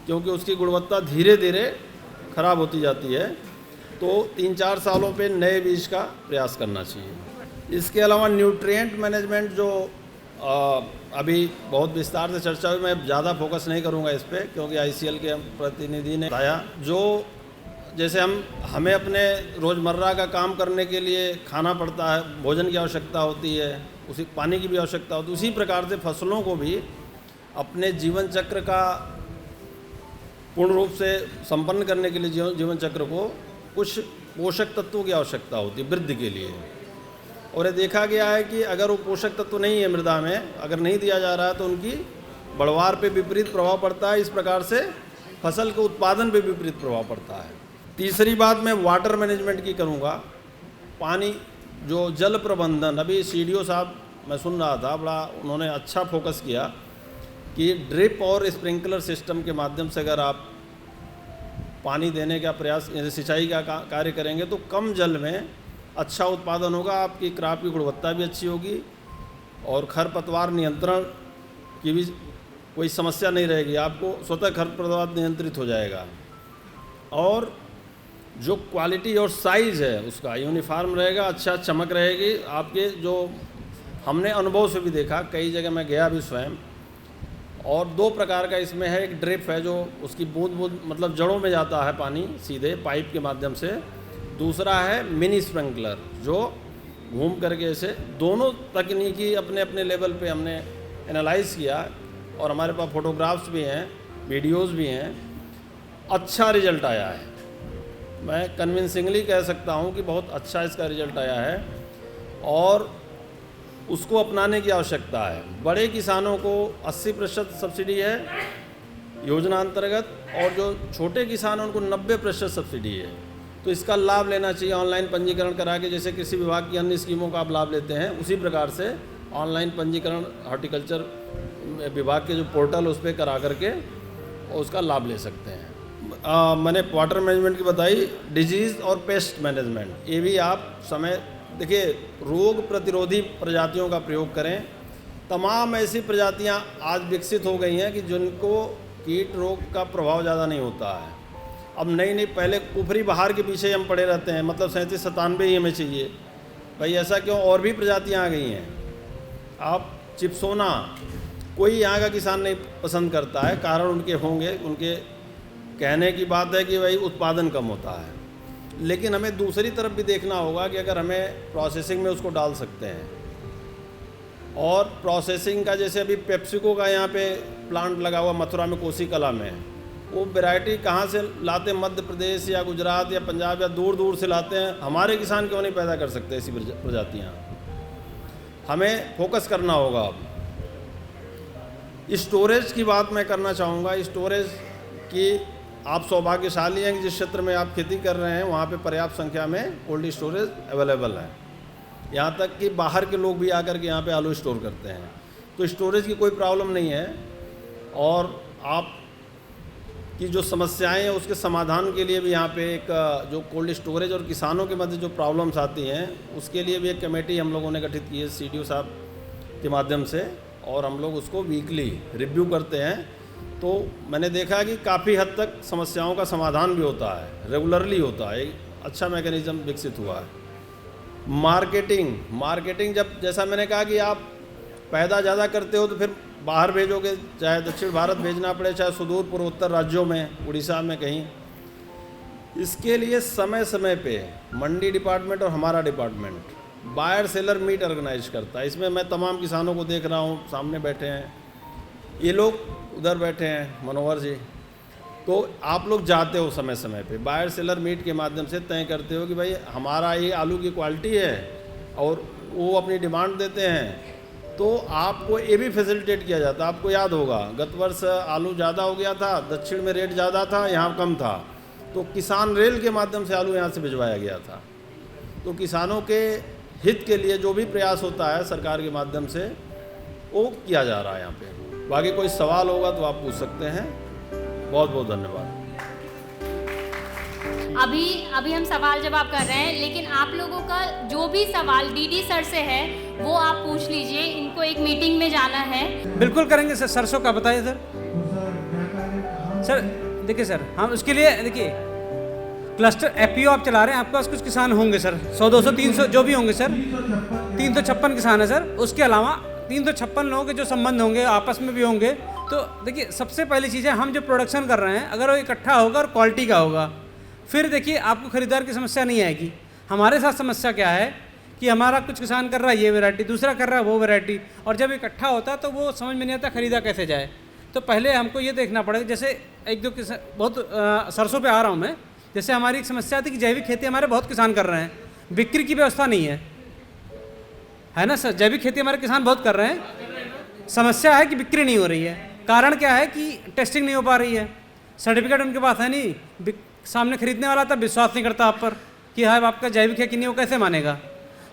क्योंकि उसकी गुणवत्ता धीरे धीरे खराब होती जाती है। तो 3-4 सालों पे नए बीज का प्रयास करना चाहिए। इसके अलावा न्यूट्रिएंट मैनेजमेंट जो अभी बहुत विस्तार से चर्चा हुई, मैं ज़्यादा फोकस नहीं करूँगा इस पर, क्योंकि ICL के प्रतिनिधि ने बताया। जो जैसे हमें अपने रोज़मर्रा का काम करने के लिए खाना पड़ता है, भोजन की आवश्यकता होती है, उसी पानी की भी आवश्यकता होती है, उसी प्रकार से फसलों को भी अपने जीवन चक्र का पूर्ण रूप से संपन्न करने के लिए जीवन चक्र को कुछ पोषक तत्वों की आवश्यकता होती है वृद्धि के लिए। और ये देखा गया है कि अगर वो पोषक तत्व नहीं है मृदा में, अगर नहीं दिया जा रहा है, तो उनकी बढ़वार पे विपरीत प्रभाव पड़ता है। इस प्रकार से फसल के उत्पादन पे विपरीत प्रभाव पड़ता है। तीसरी बात मैं वाटर मैनेजमेंट की करूँगा। पानी, जो जल प्रबंधन, अभी CDO साहब मैं सुन रहा था, बड़ा उन्होंने अच्छा फोकस किया कि ड्रिप और स्प्रिंकलर सिस्टम के माध्यम से अगर आप पानी देने का प्रयास, जैसे सिंचाई का कार्य करेंगे तो कम जल में अच्छा उत्पादन होगा, आपकी क्रॉप की गुणवत्ता भी अच्छी होगी और खरपतवार नियंत्रण की भी कोई समस्या नहीं रहेगी, आपको स्वतः खरपतवार नियंत्रित हो जाएगा। और जो क्वालिटी और साइज़ है उसका यूनिफॉर्म रहेगा, अच्छा चमक रहेगी। आपके जो हमने अनुभव से भी देखा, कई जगह मैं गया भी स्वयं, और 2 प्रकार का इसमें है। एक ड्रिप है जो उसकी बूंद बूंद मतलब जड़ों में जाता है पानी सीधे पाइप के माध्यम से, दूसरा है मिनी स्प्रिंकलर जो घूम करके ऐसे। दोनों तकनीकी अपने अपने लेवल पे हमने एनालाइज किया और हमारे पास फोटोग्राफ्स भी हैं, वीडियोस भी हैं। अच्छा रिजल्ट आया है, मैं कन्विंसिंगली कह सकता हूं कि बहुत अच्छा इसका रिजल्ट आया है और उसको अपनाने की आवश्यकता है। बड़े किसानों को 80% सब्सिडी है योजना अंतर्गत और जो छोटे किसान हैं उनको 90% सब्सिडी है। तो इसका लाभ लेना चाहिए। ऑनलाइन पंजीकरण करा के, जैसे कृषि विभाग की अन्य स्कीमों का आप लाभ लेते हैं, उसी प्रकार से ऑनलाइन पंजीकरण हॉर्टिकल्चर विभाग के जो पोर्टल उस पर करा करके उसका लाभ ले सकते हैं। मैंने वाटर मैनेजमेंट की बताई, डिजीज़ और पेस्ट मैनेजमेंट, ये भी आप समय देखिए, रोग प्रतिरोधी प्रजातियों का प्रयोग करें। तमाम ऐसी प्रजातियां आज विकसित हो गई हैं कि जिनको कीट रोग का प्रभाव ज़्यादा नहीं होता है। अब नई पहले कुफरी बहार के पीछे हम पड़े रहते हैं, मतलब 37-97 ही हमें चाहिए भाई, ऐसा क्यों? और भी प्रजातियां आ गई हैं। आप चिप्सोना कोई यहाँ का किसान नहीं पसंद करता है, कारण उनके होंगे, उनके कहने की बात है कि भाई उत्पादन कम होता है। लेकिन हमें दूसरी तरफ भी देखना होगा कि अगर हमें प्रोसेसिंग में उसको डाल सकते हैं, और प्रोसेसिंग का जैसे अभी पेप्सिको का यहाँ पे प्लांट लगा हुआ मथुरा में, कोसी कला में, वो वैरायटी कहाँ से लाते? मध्य प्रदेश या गुजरात या पंजाब या दूर दूर से लाते हैं। हमारे किसान क्यों नहीं पैदा कर सकते ऐसी प्रजातियाँ? हमें फोकस करना होगा। अब स्टोरेज की बात मैं करना चाहूँगा। स्टोरेज की आप सौभाग्यशाली हैं कि जिस क्षेत्र में आप खेती कर रहे हैं वहाँ पे पर्याप्त संख्या में कोल्ड स्टोरेज अवेलेबल है। यहाँ तक कि बाहर के लोग भी आकर के यहाँ पे आलू स्टोर करते हैं, तो स्टोरेज की कोई प्रॉब्लम नहीं है। और आप की जो समस्याएं हैं उसके समाधान के लिए भी यहाँ पे एक जो कोल्ड स्टोरेज और किसानों के मध्य जो प्रॉब्लम्स आती हैं उसके लिए भी एक कमेटी हम लोगों ने गठित की है CDO साहब के माध्यम से, और हम लोग उसको वीकली रिव्यू करते हैं। तो मैंने देखा कि काफ़ी हद तक समस्याओं का समाधान भी होता है, रेगुलरली होता है, एक अच्छा मैकेनिज्म विकसित हुआ है। मार्केटिंग जब, जैसा मैंने कहा कि आप पैदा ज़्यादा करते हो तो फिर बाहर भेजोगे, चाहे दक्षिण भारत भेजना पड़े, चाहे सुदूर पूर्वोत्तर राज्यों में, उड़ीसा में कहीं। इसके लिए समय समय पे मंडी डिपार्टमेंट और हमारा department buyer seller meet organize करता है। इसमें मैं तमाम किसानों को देख रहा हूँ, सामने बैठे हैं ये लोग, उधर बैठे हैं मनोहर जी। तो आप लोग जाते हो समय समय पे बायर सेलर मीट के माध्यम से तय करते हो कि भाई हमारा ये आलू की क्वालिटी है, और वो अपनी डिमांड देते हैं, तो आपको ये भी फैसिलिटेट किया जाता है। आपको याद होगा गत वर्ष आलू ज़्यादा हो गया था, दक्षिण में रेट ज़्यादा था, यहाँ कम था, तो किसान रेल के माध्यम से आलू यहाँ से भिजवाया गया था। तो किसानों के हित के लिए जो भी प्रयास होता है सरकार के माध्यम से वो किया जा रहा है यहाँ पे। बाकी कोई सवाल होगा तो आप पूछ सकते हैं। बहुत बहुत धन्यवाद। अभी हम सवाल जवाब कर रहे हैं, लेकिन आप लोगों का जो भी सवाल डीडी सर से है वो आप पूछ लीजिए। इनको एक मीटिंग में जाना है। बिल्कुल करेंगे सर। सरसों का बताइए सर। सर देखिए सर, हम उसके लिए देखिए क्लस्टर FPO आप चला रहे हैं, आपके पास कुछ किसान होंगे सर, 100 200 300 जो भी होंगे सर, 356 किसान है सर। उसके अलावा 356 लोगों के जो संबंध होंगे आपस में भी होंगे। तो देखिए सबसे पहली चीज़ है, हम जो प्रोडक्शन कर रहे हैं अगर वो इकट्ठा होगा और क्वालिटी का होगा, फिर देखिए आपको खरीदार की समस्या नहीं आएगी। हमारे साथ समस्या क्या है कि हमारा कुछ किसान कर रहा है ये वैरायटी, दूसरा कर रहा है वो वैरायटी, और जब इकट्ठा होता है तो वो समझ में नहीं आता खरीदा कैसे जाए। तो पहले हमको ये देखना पड़ेगा। जैसे एक दो किसान, बहुत सरसों पे आ रहा हूँ मैं, जैसे हमारी एक समस्या थी कि जैविक खेती हमारे बहुत किसान कर रहे हैं, बिक्री की व्यवस्था नहीं है ना सर। जैविक खेती हमारे किसान बहुत कर रहे हैं, समस्या है कि बिक्री नहीं हो रही है। कारण क्या है कि टेस्टिंग नहीं हो पा रही है, सर्टिफिकेट उनके पास है नहीं, सामने खरीदने वाला था विश्वास नहीं करता आप पर कि हाँ आपका जैविक है कि नहीं, वो कैसे मानेगा।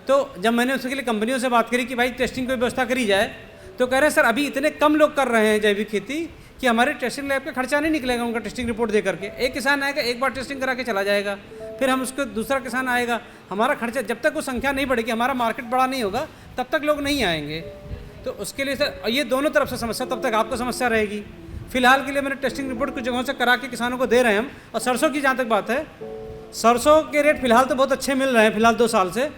तो जब मैंने उसके लिए कंपनियों से बात करी कि भाई टेस्टिंग की व्यवस्था करी जाए, तो कह रहे हैं सर अभी इतने कम लोग कर रहे हैं जैविक खेती कि हमारे टेस्टिंग लैब का खर्चा नहीं निकलेगा उनका टेस्टिंग रिपोर्ट दे करके। एक किसान आएगा, एक बार टेस्टिंग करा के चला जाएगा, फिर हम उसको दूसरा किसान आएगा, हमारा खर्चा जब तक वो संख्या नहीं बढ़ेगी, हमारा मार्केट बड़ा नहीं होगा, तब तक लोग नहीं आएंगे। तो उसके लिए सर ये दोनों तरफ से समस्या, तब तक आपको समस्या रहेगी। फिलहाल के लिए मैंने टेस्टिंग रिपोर्ट कुछ जगहों से करा के किसानों को दे रहे हैं हम। और सरसों की जहाँ तक बात है, सरसों के रेट फिलहाल तो बहुत अच्छे मिल रहे हैं फिलहाल 2 साल से।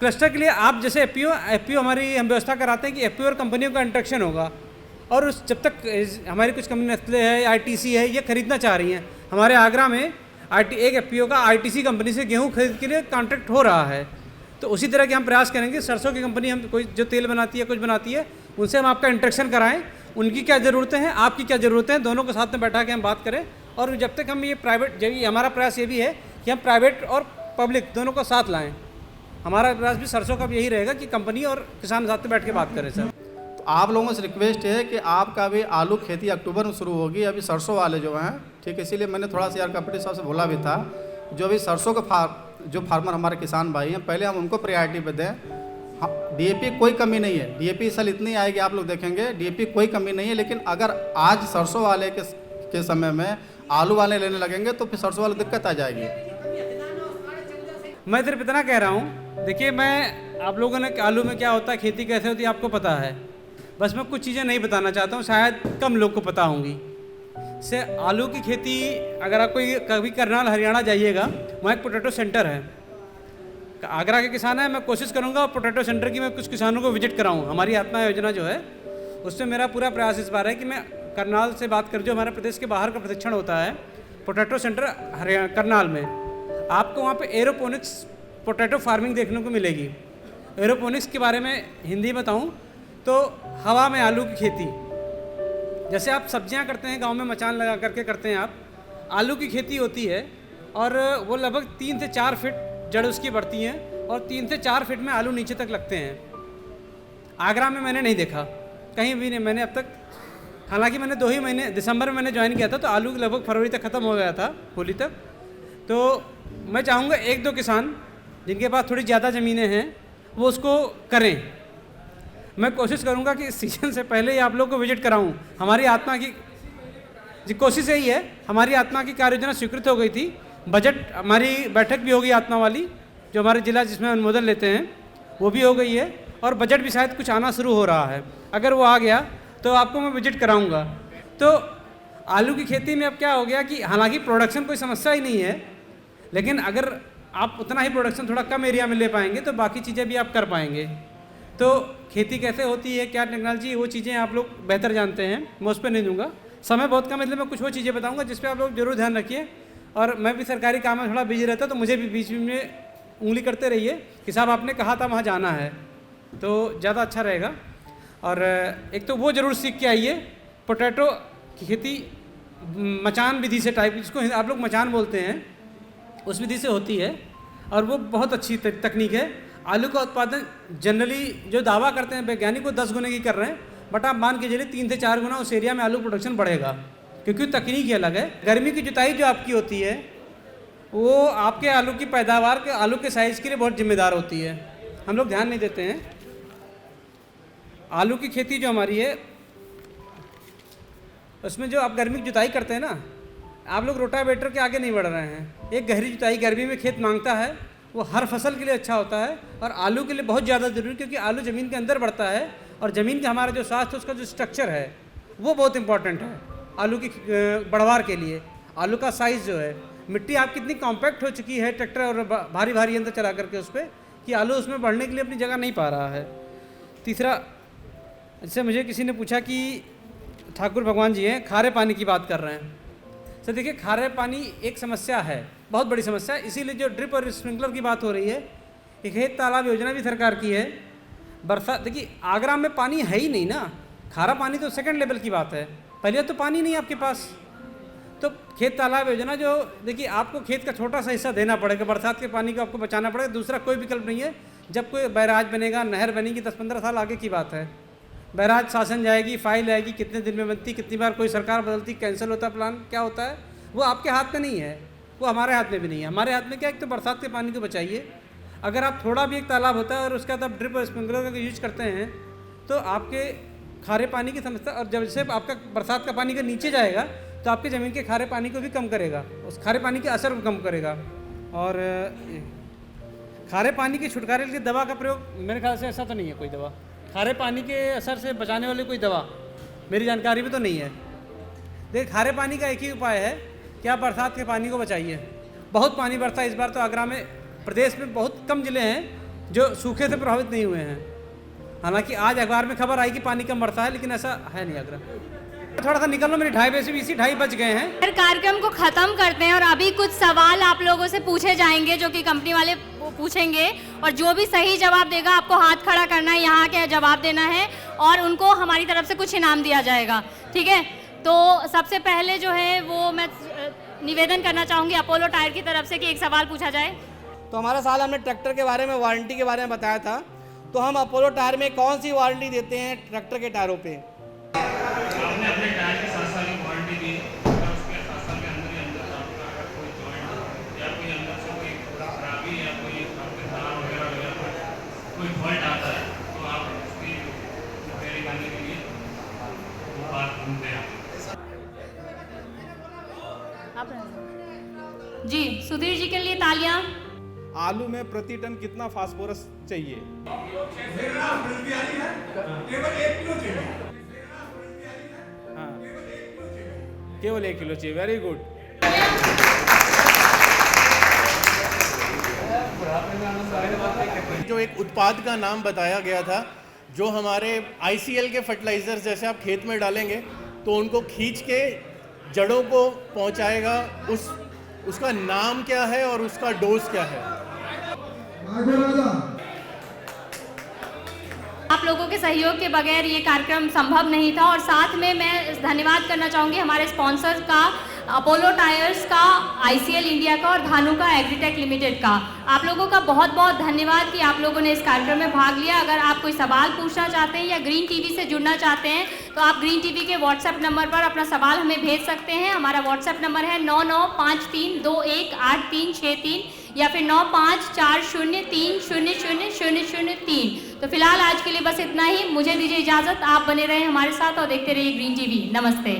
क्लस्टर के लिए आप जैसे एफपीओ हमारी हम व्यवस्था कराते हैं कि एफपीओ और कंपनियों का इंटरेक्शन होगा, और उस जब तक हमारी कुछ कंपनी नेस्ले है, आईटीसी है, ये खरीदना चाह रही हैं। हमारे आगरा में एक एफपीओ का आईटीसी कंपनी से गेहूं खरीद के लिए कॉन्ट्रैक्ट हो रहा है। तो उसी तरह के हम प्रयास करेंगे। सरसों की कंपनी हम कोई जो तेल बनाती है, कुछ बनाती है, उनसे हम आपका इंटरेक्शन कराएं, उनकी क्या ज़रूरतें हैं, आपकी क्या ज़रूरतें हैं, दोनों को साथ में बैठा के हम बात करें। और जब तक हम ये प्राइवेट, जब हमारा प्रयास ये भी है कि हम प्राइवेट और पब्लिक दोनों को साथ लाएँ। हमारा प्रयास भी सरसों का भी यही रहेगा कि कंपनी और किसान साथ में बैठ के बात करें सर। तो आप लोगों से रिक्वेस्ट है कि आपका भी आलू खेती अक्टूबर में शुरू होगी, अभी सरसों वाले जो हैं, ठीक है। इसीलिए मैंने थोड़ा सा यार कपटी साहब से बोला भी था, जो अभी सरसों का जो फार्मर हमारे किसान भाई हैं, पहले हम उनको प्रायोरिटी पे दें। हाँ, डीएपी कोई कमी नहीं है, डीएपी साल इतनी आएगी आप लोग देखेंगे, डीएपी कोई कमी नहीं है। लेकिन अगर आज सरसों वाले के समय में आलू वाले लेने लगेंगे तो फिर सरसों वाले दिक्कत आ जाएगी। मैं सिर्फ इतना कह रहा हूँ, देखिए मैं आप लोगों ने आलू में क्या होता है, खेती कैसे होती है आपको पता है, बस मैं कुछ चीज़ें नहीं बताना चाहता हूँ, शायद कम लोग को पता होंगी। से आलू की खेती अगर आप कोई कभी करनाल हरियाणा जाइएगा, वहाँ एक पोटैटो सेंटर है, आगरा के किसान है, मैं कोशिश करूँगा पोटैटो सेंटर की मैं कुछ किसानों को विजिट कराऊँ। हमारी आत्मा योजना जो है उसमें मेरा पूरा प्रयास इस बार है कि मैं करनाल से बात कर, जो हमारे प्रदेश के बाहर का प्रशिक्षण होता है पोटैटो सेंटर हरियाणा करनाल में, आपको वहाँ पे एरोपोनिक्स पोटैटो फार्मिंग देखने को मिलेगी। एरोपोनिक्स के बारे में हिंदी बताऊँ तो हवा में आलू की खेती, जैसे आप सब्जियां करते हैं गांव में मचान लगा करके करते हैं आप, आलू की खेती होती है और वो लगभग 3 से 4 फीट जड़ उसकी बढ़ती हैं और 3 से 4 फीट में आलू नीचे तक लगते हैं। आगरा में मैंने नहीं देखा, कहीं भी नहीं मैंने अब तक, हालांकि मैंने 2 ही महीने, दिसंबर में मैंने ज्वाइन किया था तो आलू लगभग फरवरी तक ख़त्म हो गया था, होली तक। तो मैं चाहूँगा 1-2 किसान जिनके पास थोड़ी ज़्यादा ज़मीनें हैं वो उसको करें। मैं कोशिश करूंगा कि इस सीजन से पहले ही आप लोग को विजिट कराऊं। हमारी आत्मा की कोशिश यही है, हमारी आत्मा की कार्य योजना स्वीकृत हो गई थी, बजट हमारी बैठक भी हो गई आत्मा वाली, जो हमारे जिला जिसमें अनुमोदन लेते हैं वो भी हो गई है, और बजट भी शायद कुछ आना शुरू हो रहा है। अगर वो आ गया तो आपको मैं विजिट कराऊँगा। तो आलू की खेती में अब क्या हो गया कि हालाँकि प्रोडक्शन कोई समस्या ही नहीं है, लेकिन अगर आप उतना ही प्रोडक्शन थोड़ा कम एरिया में ले पाएंगे तो बाकी चीज़ें भी आप कर पाएंगे। तो खेती कैसे होती है, क्या टेक्नोलॉजी, वो चीज़ें आप लोग बेहतर जानते हैं, मैं उस पर नहीं दूंगा, समय बहुत कम है, इसलिए मैं कुछ वो चीज़ें बताऊंगा जिस पे आप लोग जरूर ध्यान रखिए। और मैं भी सरकारी काम में थोड़ा बिजी रहता तो मुझे भी बीच में उंगली करते रहिए कि साहब आपने कहा था वहाँ जाना है, तो ज़्यादा अच्छा रहेगा। और एक तो वो ज़रूर सीख के आइए, पोटैटो की खेती मचान विधि से टाइप, जिसको आप लोग मचान बोलते हैं, उस विधि से होती है और वो बहुत अच्छी तकनीक है। आलू का उत्पादन जनरली जो दावा करते हैं वैज्ञानिक वो 10 गुने की कर रहे हैं, बट आप मान के चलिए 3 से 4 गुना उस एरिया में आलू प्रोडक्शन बढ़ेगा, क्योंकि तकनीक ही अलग है। गर्मी की जुताई जो आपकी होती है वो आपके आलू की पैदावार के, आलू के साइज़ के लिए बहुत जिम्मेदार होती है, हम लोग ध्यान नहीं देते हैं। आलू की खेती जो हमारी है उसमें जो आप गर्मी की जुताई करते हैं ना, आप लोग रोटावेटर के आगे नहीं बढ़ रहे हैं। एक गहरी जुताई गर्मी में खेत मांगता है, वो हर फसल के लिए अच्छा होता है और आलू के लिए बहुत ज़्यादा ज़रूरी, क्योंकि आलू ज़मीन के अंदर बढ़ता है और ज़मीन का हमारा जो स्वास्थ्य, उसका जो स्ट्रक्चर है वो बहुत इंपॉर्टेंट है आलू की बढ़वार के लिए। आलू का साइज़ जो है, मिट्टी आपकी इतनी कॉम्पैक्ट हो चुकी है ट्रैक्टर और भारी भारी यंत्र चला करके उस पर, कि आलू उसमें बढ़ने के लिए अपनी जगह नहीं पा रहा है। तीसरा, जैसे मुझे किसी ने पूछा कि ठाकुर भगवान जी हैं, खारे पानी की बात कर रहे हैं। सर देखिए, खारे पानी एक समस्या है, बहुत बड़ी समस्या है, इसीलिए जो ड्रिप और स्प्रिंकलर की बात हो रही है, एक खेत तालाब योजना भी सरकार की है। बरसात, देखिए आगरा में पानी है ही नहीं ना, खारा पानी तो सेकंड लेवल की बात है, पहले तो पानी नहीं आपके पास। तो खेत तालाब योजना जो, देखिए आपको खेत का छोटा सा हिस्सा देना पड़ेगा, बरसात के पानी को आपको बचाना पड़ेगा, दूसरा कोई विकल्प नहीं है। जब कोई बैराज बनेगा, नहर बनेगी, 10-15 साल आगे की बात है। बैराज शासन जाएगी, फाइल आएगी, कितने दिन में बनती, कितनी बार कोई सरकार बदलती, कैंसिल होता प्लान, क्या होता है, वो आपके हाथ में नहीं है, वो हमारे हाथ में भी नहीं है। हमारे हाथ में क्या है, एक तो बरसात के पानी को बचाइए। अगर आप थोड़ा भी एक तालाब होता है और उसके बाद आप ड्रिप और स्प्रिंकलर का यूज करते हैं तो आपके खारे पानी की समस्या, और जब से आपका बरसात का पानी का नीचे जाएगा तो आपकी ज़मीन के खारे पानी को भी कम करेगा, उस खारे पानी के असर को कम करेगा। और खारे पानी के छुटकारे के लिए दवा का प्रयोग मेरे ख्याल से ऐसा तो नहीं है कोई दवा, खारे पानी के असर से बचाने वाली कोई दवा मेरी जानकारी में तो नहीं है। देखिए खारे पानी का एक ही उपाय है कि आप बरसात के पानी को बचाइए। बहुत पानी बरसा इस बार तो आगरा में, प्रदेश में बहुत कम ज़िले हैं जो सूखे से प्रभावित नहीं हुए हैं। हालांकि आज अखबार में खबर आई कि पानी कम बरसा है, लेकिन ऐसा है नहीं आगरा। थोड़ा सा निकल लो, मेरे 2:30 बजे इसी 2:30 बज गए हैं। फिर कार्यक्रम को ख़त्म करते हैं और अभी कुछ सवाल आप लोगों से पूछे जाएंगे जो कि कंपनी वाले पूछेंगे, और जो भी सही जवाब देगा आपको हाथ खड़ा करना है, यहाँ के जवाब देना है और उनको हमारी तरफ से कुछ इनाम दिया जाएगा, ठीक है। तो सबसे पहले जो है वो मैं निवेदन करना चाहूँगी अपोलो टायर की तरफ से कि एक सवाल पूछा जाए। तो हमारा साल हमने ट्रैक्टर के बारे में, वारंटी के बारे में बताया था, तो हम अपोलो टायर में कौन सी वारंटी देते हैं ट्रैक्टर के टायरों पे? आपने अपने टायर की 7 साल की वारंटी दी, अगर उसके 7 साल के अंदर ही अंदर आपका अगर कोई जॉइंट या कोई अंदर से कोई खराबी या कोई आपके तार वगैरह वगैरह कोई फॉल्ट आता है तो आप उसकी रिपेयरिंग करने के लिए वो बात ढूंढते हैं। जी सुधीर जी के लिए तालियां। आलू में प्रति टन कितना फास्फोरस चाहिए? केवल 1 किलो चाहिए। Very good. जो एक उत्पाद का नाम बताया गया था, जो हमारे ICL के फर्टिलाइजर्स जैसे आप खेत में डालेंगे तो उनको खींच के जड़ों को पहुंचाएगा, उसका नाम क्या है और उसका डोज क्या है? आप लोगों के सहयोग के बगैर ये कार्यक्रम संभव नहीं था। और साथ में मैं धन्यवाद करना चाहूँगी हमारे स्पॉन्सर्स का, अपोलो टायर्स का, ICL इंडिया का और धानु का एग्रीटेक लिमिटेड का। आप लोगों का बहुत बहुत धन्यवाद कि आप लोगों ने इस कार्यक्रम में भाग लिया। अगर आप कोई सवाल पूछना चाहते हैं या ग्रीन टीवी से जुड़ना चाहते हैं तो आप ग्रीन टीवी के व्हाट्सएप नंबर पर अपना सवाल हमें भेज सकते हैं। हमारा व्हाट्सएप नंबर है 9953218363 या फिर 9540300003। तो फिलहाल आज के लिए बस इतना ही। मुझे दीजिए इजाज़त। आप बने रहें हमारे साथ और देखते रहिए ग्रीन टीवी। नमस्ते।